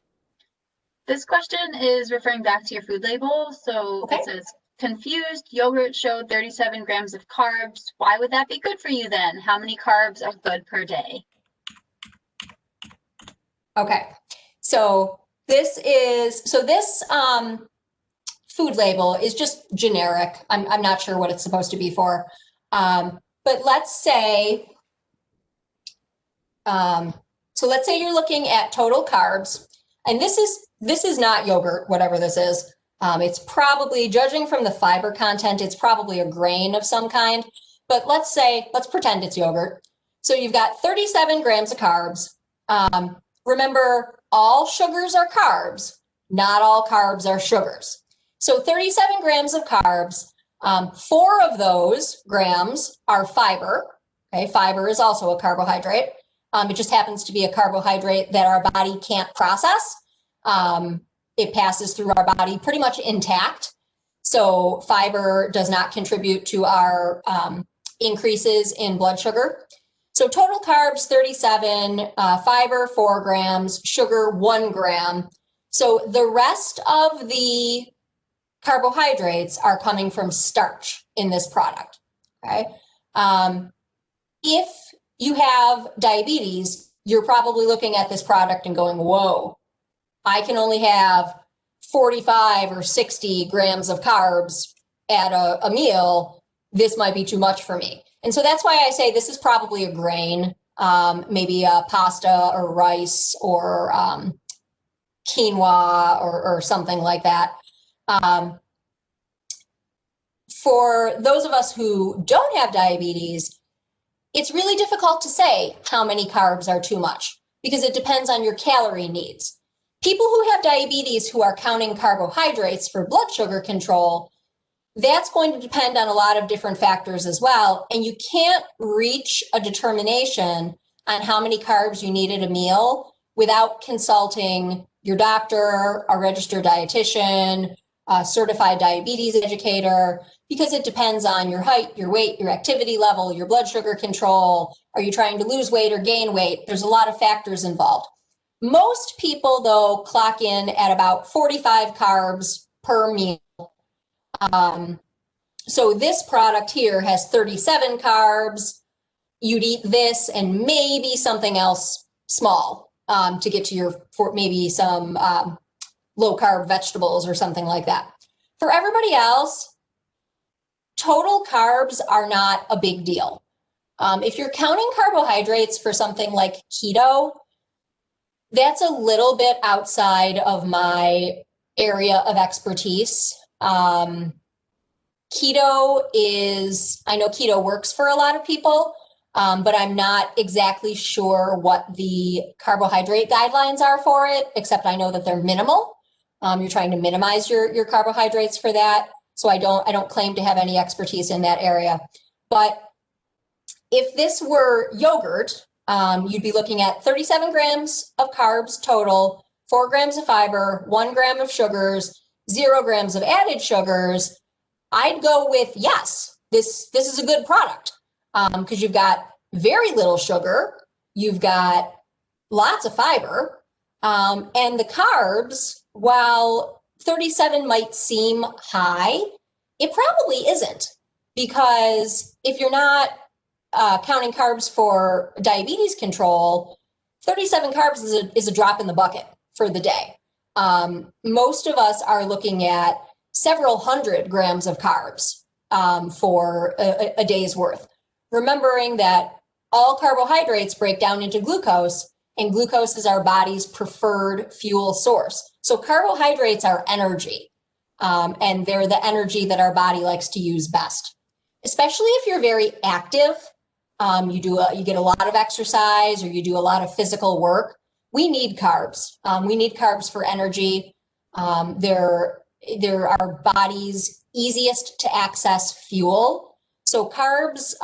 This question is referring back to your food label. So It says, confused, yogurt showed 37 grams of carbs. Why would that be good for you then? How many carbs are good per day? Okay, so this food label is just generic. I'm not sure what it's supposed to be for. But let's say, let's say you're looking at total carbs, and this is not yogurt, whatever this is. It's probably, judging from the fiber content, it's probably a grain of some kind, but let's pretend it's yogurt. So you've got 37 grams of carbs. Remember, all sugars are carbs, not all carbs are sugars. So 37 grams of carbs, 4 of those grams are fiber. Okay, fiber is also a carbohydrate. It just happens to be a carbohydrate that our body can't process. It passes through our body pretty much intact. So fiber does not contribute to our increases in blood sugar. So total carbs, 37, fiber, 4 grams, sugar, 1 gram. So the rest of the carbohydrates are coming from starch in this product, okay? If you have diabetes, you're probably looking at this product and going, whoa, I can only have 45 or 60 grams of carbs at a meal. This might be too much for me. And so that's why I say this is probably a grain, maybe a pasta or rice or quinoa or something like that. For those of us who don't have diabetes, it's really difficult to say how many carbs are too much, because it depends on your calorie needs. People who have diabetes who are counting carbohydrates for blood sugar control, that's going to depend on a lot of different factors as well. And you can't reach a determination on how many carbs you need at a meal without consulting your doctor, a registered dietitian, certified diabetes educator, because it depends on your height, your weight, your activity level, your blood sugar control. Are you trying to lose weight or gain weight? There's a lot of factors involved. Most people, though, clock in at about 45 carbs per meal. So this product here has 37 carbs. You'd eat this and maybe something else small to get to your, maybe some low carb vegetables or something like that. For everybody else, total carbs are not a big deal. If you're counting carbohydrates for something like keto, that's a little bit outside of my area of expertise. Keto is, I know keto works for a lot of people, but I'm not exactly sure what the carbohydrate guidelines are for it, except I know that they're minimal. You're trying to minimize your carbohydrates for that. So I don't claim to have any expertise in that area. But if this were yogurt, you'd be looking at 37 grams of carbs total, 4 grams of fiber, 1 gram of sugars, 0 grams of added sugars. I'd go with, yes, this is a good product because you've got very little sugar, you've got lots of fiber, and the carbs, while 37 might seem high, it probably isn't, because if you're not counting carbs for diabetes control, 37 carbs is a drop in the bucket for the day. Most of us are looking at several hundred grams of carbs for a day's worth. Remembering that all carbohydrates break down into glucose, and glucose is our body's preferred fuel source. So carbohydrates are energy, and they're the energy that our body likes to use best. Especially if you're very active, you get a lot of exercise or you do a lot of physical work. We need carbs. We need carbs for energy. They're our body's easiest to access fuel. So carbs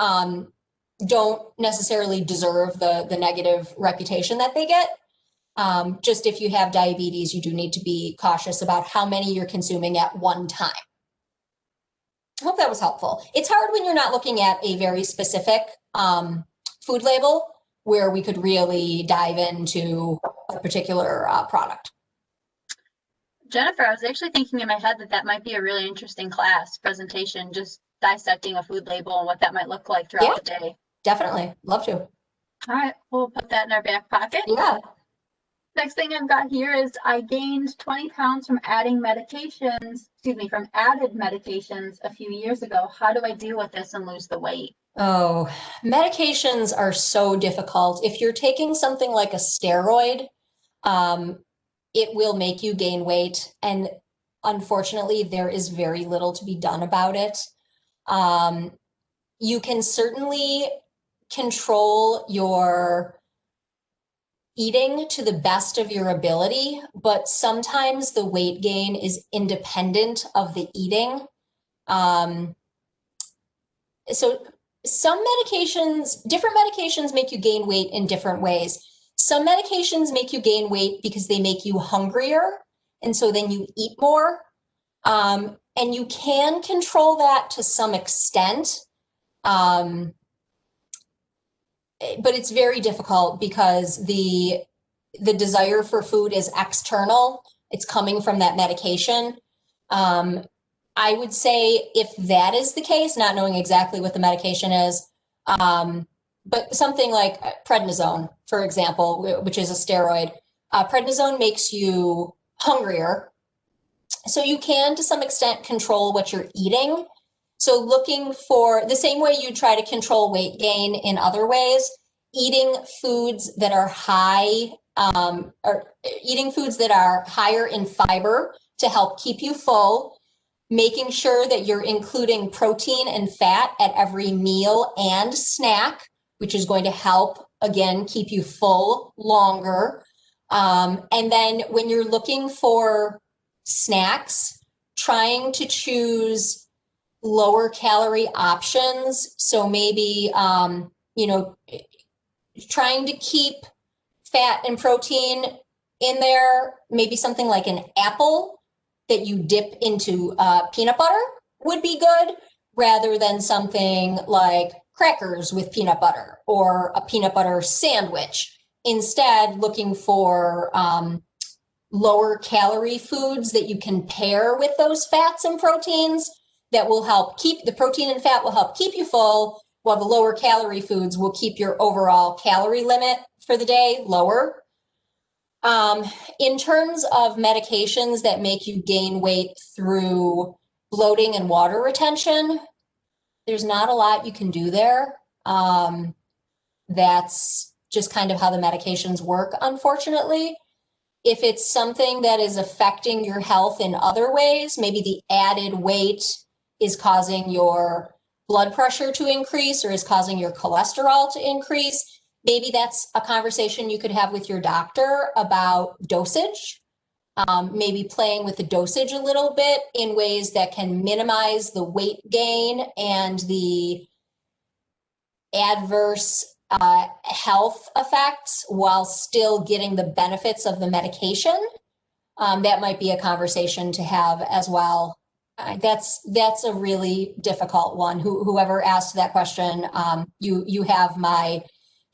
don't necessarily deserve the negative reputation that they get. Just if you have diabetes, you do need to be cautious about how many you're consuming at one time. I hope that was helpful. It's hard when you're not looking at a very specific food label where we could really dive into a particular product. Jennifer, I was actually thinking in my head that might be a really interesting class presentation, just dissecting a food label and what that might look like throughout the day. Definitely. Love to. All right, we'll put that in our back pocket. Yeah. Next thing I've got here is I gained 20 pounds from added medications a few years ago. How do I deal with this and lose the weight? Oh, medications are so difficult. If you're taking something like a steroid, it will make you gain weight. And unfortunately, there is very little to be done about it. You can certainly control your eating to the best of your ability, but sometimes the weight gain is independent of the eating. So some medications, different medications make you gain weight in different ways. Some medications make you gain weight because they make you hungrier, and so then you eat more. And you can control that to some extent. But it's very difficult because the desire for food is external. It's coming from that medication. I would say if that is the case, not knowing exactly what the medication is, but something like prednisone, for example, which is a steroid, prednisone makes you hungrier. So you can, to some extent, control what you're eating. So looking for the same way you try to control weight gain in other ways, eating foods that are high, or eating foods that are higher in fiber to help keep you full, making sure that you're including protein and fat at every meal and snack, which is going to help, again, keep you full longer. And then when you're looking for snacks, trying to choose lower calorie options. So maybe, trying to keep fat and protein in there, maybe something like an apple that you dip into peanut butter would be good, rather than something like crackers with peanut butter or a peanut butter sandwich. Instead, looking for lower calorie foods that you can pair with those fats and proteins that will help keep the protein and fat will help keep you full, while the lower calorie foods will keep your overall calorie limit for the day lower. In terms of medications that make you gain weight through bloating and water retention, there's not a lot you can do there. That's just kind of how the medications work, unfortunately. If it's something that is affecting your health in other ways, maybe the added weight is causing your blood pressure to increase or is causing your cholesterol to increase, maybe that's a conversation you could have with your doctor about dosage. Maybe playing with the dosage a little bit in ways that can minimize the weight gain and the adverse health effects while still getting the benefits of the medication. That might be a conversation to have as well. That's a really difficult one. Whoever asked that question, you have my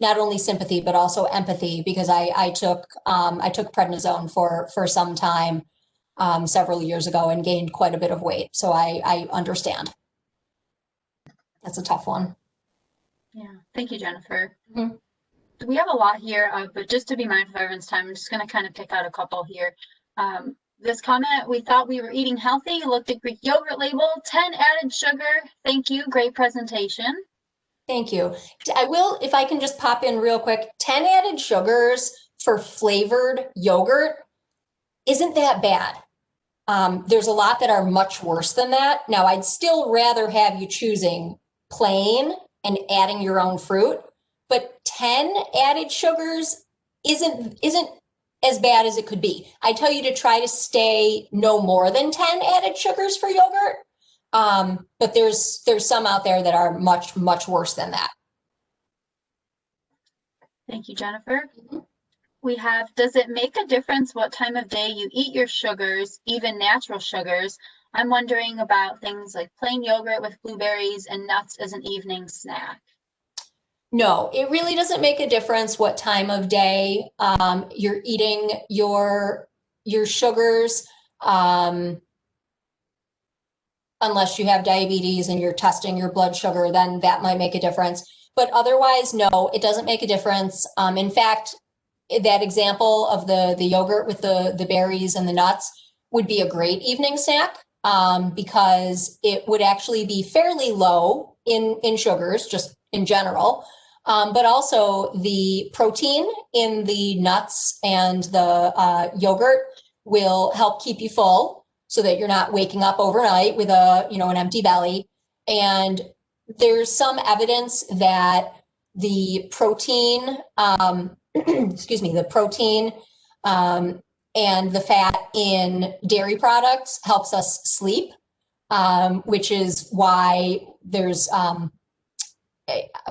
not only sympathy but also empathy, because I took prednisone for some time several years ago and gained quite a bit of weight. So I understand. That's a tough one. Yeah, thank you, Jennifer. Mm-hmm. We have a lot here, but just to be mindful of everyone's time, I'm just going to kind of pick out a couple here. This comment, we thought we were eating healthy, looked at Greek yogurt label, 10 added sugar. Thank you, great presentation. Thank you. I will, if I can just pop in real quick, 10 added sugars for flavored yogurt isn't that bad. There's a lot that are much worse than that. Now, I'd still rather have you choosing plain and adding your own fruit, but 10 added sugars isn't as bad as it could be. I tell you to try to stay no more than 10 added sugars for yogurt. But there's some out there that are much, much worse than that. Thank you, Jennifer. Mm-hmm. We have, does it make a difference what time of day you eat your sugars, even natural sugars? I'm wondering about things like plain yogurt with blueberries and nuts as an evening snack. No, it really doesn't make a difference what time of day you're eating your sugars, unless you have diabetes and you're testing your blood sugar, then that might make a difference. But otherwise, no, it doesn't make a difference. In fact, that example of the yogurt with the berries and the nuts would be a great evening snack, because it would actually be fairly low in sugars, just in general. But also the protein in the nuts and the yogurt will help keep you full so that you're not waking up overnight with an empty belly. And there's some evidence that the protein, the protein and the fat in dairy products helps us sleep, which is why there's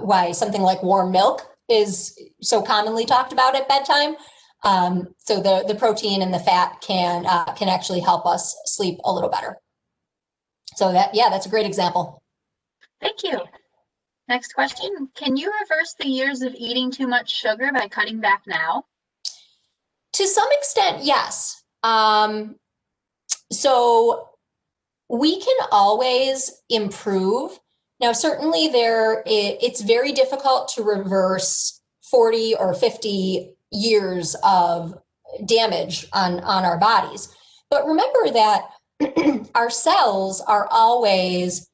why something like warm milk is so commonly talked about at bedtime. So the protein and the fat can actually help us sleep a little better. So that's a great example. Thank you. Next question. Can you reverse the years of eating too much sugar by cutting back now? To some extent, yes. So we can always improve. Now, certainly it's very difficult to reverse 40 or 50 years of damage on our bodies. But remember that our cells are always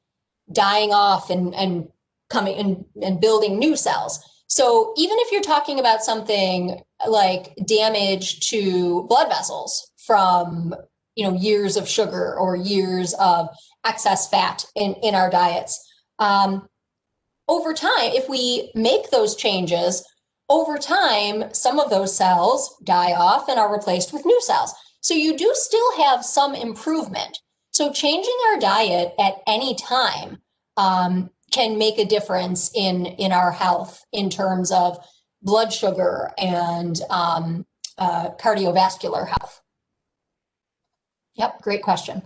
dying off and coming and building new cells. So even if you're talking about something like damage to blood vessels from years of sugar or years of excess fat in our diets, over time, if we make those changes, over time, some of those cells die off and are replaced with new cells. So you do still have some improvement. So changing our diet at any time can make a difference in our health in terms of blood sugar and cardiovascular health. Yep, great question.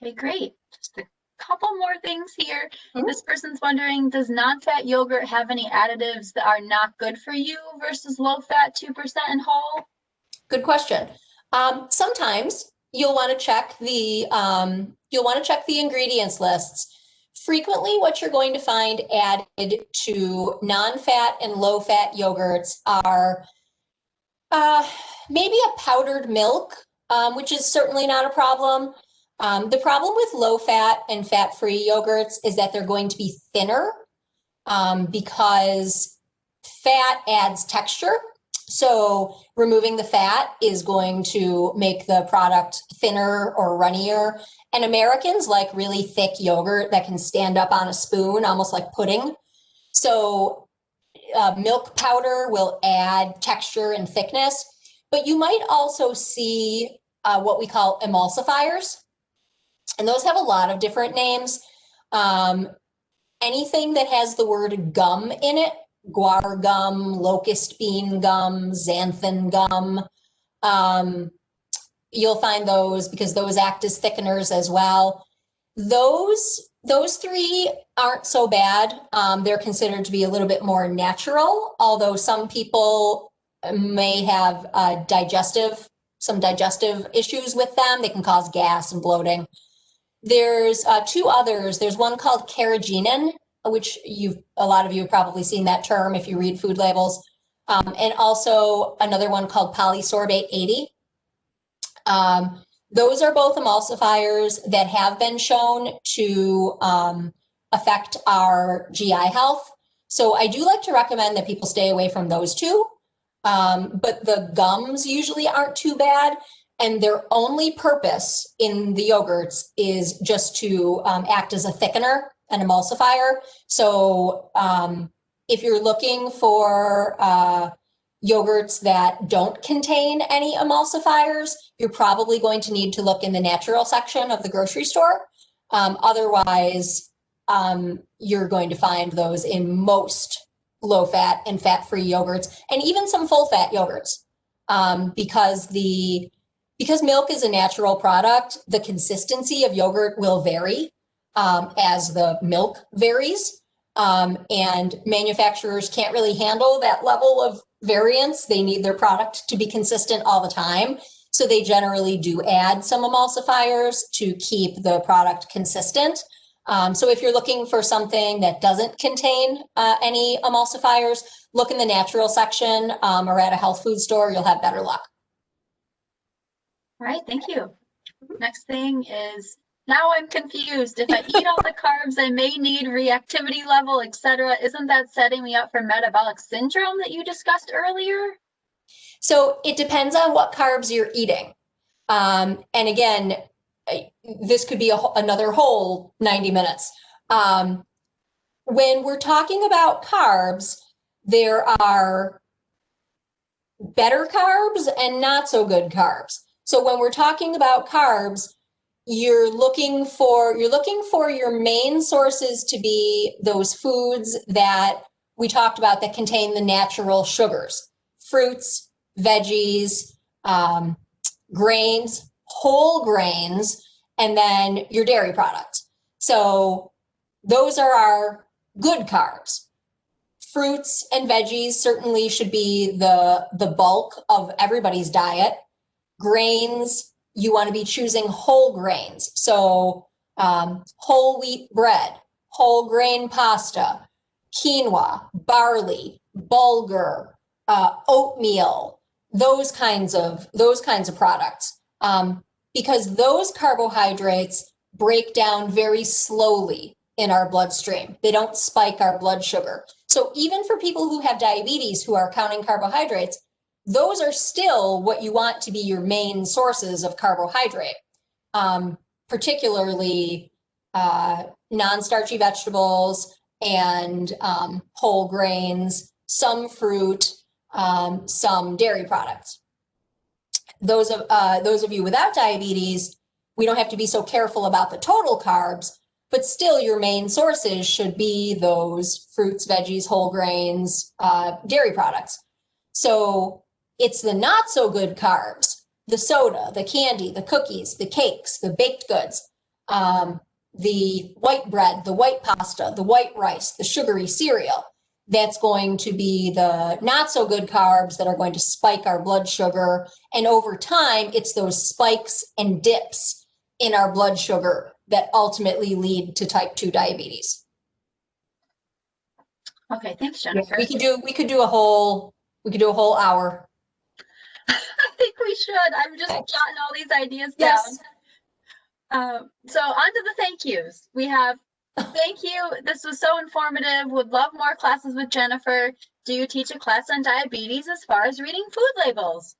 Okay, great. Just a couple more things here. Mhm. This person's wondering, does non-fat yogurt have any additives that are not good for you versus low-fat 2% and whole? Good question. Sometimes you'll want to check the ingredients lists. Frequently, what you're going to find added to non-fat and low-fat yogurts are maybe a powdered milk, which is certainly not a problem. The problem with low-fat and fat-free yogurts is that they're going to be thinner because fat adds texture. So removing the fat is going to make the product thinner or runnier. And Americans like really thick yogurt that can stand up on a spoon, almost like pudding. So milk powder will add texture and thickness. But you might also see what we call emulsifiers. And those have a lot of different names. Anything that has the word gum in it, guar gum, locust bean gum, xanthan gum. You'll find those because those act as thickeners as well. Those three aren't so bad. They're considered to be a little bit more natural, although some people may have some digestive issues with them. They can cause gas and bloating. There's two others. There's one called Carrageenan, which a lot of you have probably seen that term if you read food labels, and also another one called polysorbate 80. Those are both emulsifiers that have been shown to affect our GI health. So I do like to recommend that people stay away from those two, but the gums usually aren't too bad. And their only purpose in the yogurts is just to act as a thickener, an emulsifier. So if you're looking for yogurts that don't contain any emulsifiers, you're probably going to need to look in the natural section of the grocery store. Otherwise, you're going to find those in most low-fat and fat-free yogurts, and even some full-fat yogurts, because milk is a natural product. The consistency of yogurt will vary as the milk varies. And manufacturers can't really handle that level of variance. They need their product to be consistent all the time. So they generally do add some emulsifiers to keep the product consistent. So if you're looking for something that doesn't contain any emulsifiers, look in the natural section or at a health food store. You'll have better luck. All right, thank you. Next thing is, now I'm confused. If I eat all the carbs, I may need reactivity level, etc. Isn't that setting me up for metabolic syndrome that you discussed earlier? So it depends on what carbs you're eating. And again, this could be another whole 90 minutes. When we're talking about carbs, there are better carbs and not so good carbs. So when we're talking about carbs, you're looking for your main sources to be those foods that we talked about that contain the natural sugars, fruits, veggies, grains, whole grains, and then your dairy products. So those are our good carbs. Fruits and veggies certainly should be the bulk of everybody's diet. Grains, you want to be choosing whole grains. So whole wheat bread, whole grain pasta, quinoa, barley, bulgur, oatmeal, those kinds of products. Because those carbohydrates break down very slowly in our bloodstream. They don't spike our blood sugar. So even for people who have diabetes who are counting carbohydrates, those are still what you want to be your main sources of carbohydrate, particularly non-starchy vegetables and whole grains, some fruit, some dairy products. Those of you without diabetes, we don't have to be so careful about the total carbs, but still your main sources should be those fruits, veggies, whole grains, dairy products. So it's the not so good carbs the soda, the candy, the cookies, the cakes, the baked goods, the white bread, the white pasta, the white rice, the sugary cereal. That's going to be the not so good carbs that are going to spike our blood sugar. And over time, it's those spikes and dips in our blood sugar that ultimately lead to type 2 diabetes. Okay, thanks, Jennifer. We could do a whole hour. I think we should. I'm just jotting all these ideas Yes. down. So on to the thank yous. We have thank you. This was so informative. Would love more classes with Jennifer. Do you teach a class on diabetes as far as reading food labels?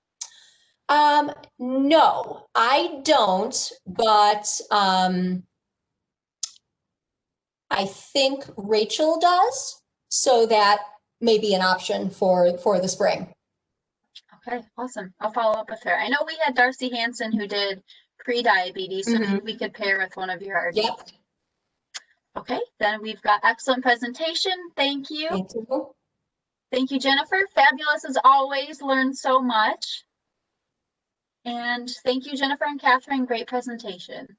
No, I don't, but I think Rachel does, so that may be an option for the spring. Okay, awesome. I'll follow up with her. I know we had Darcy Hansen who did pre-diabetes, so maybe we could pair with one of your RDs. Yep. Okay, then we've got excellent presentation. Thank you. Thank you. Thank you, Jennifer. Fabulous as always. Learned so much. And thank you, Jennifer and Catherine. Great presentation.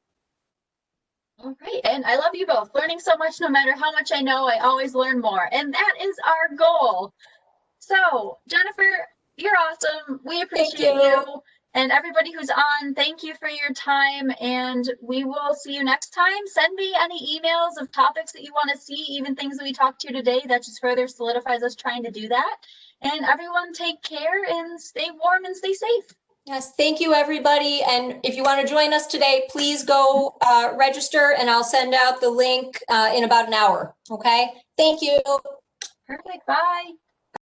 All right, and I love you both. Learning so much, no matter how much I know, I always learn more. And that is our goal. So, Jennifer, you're awesome. We appreciate you. And everybody who's on, thank you for your time. And we will see you next time. Send me any emails of topics that you want to see, even things that we talked to today. That just further solidifies us trying to do that. And everyone take care and stay warm and stay safe. Yes, thank you, everybody. And if you want to join us today, please go register, and I'll send out the link in about an hour. Okay? Thank you. Perfect. Bye.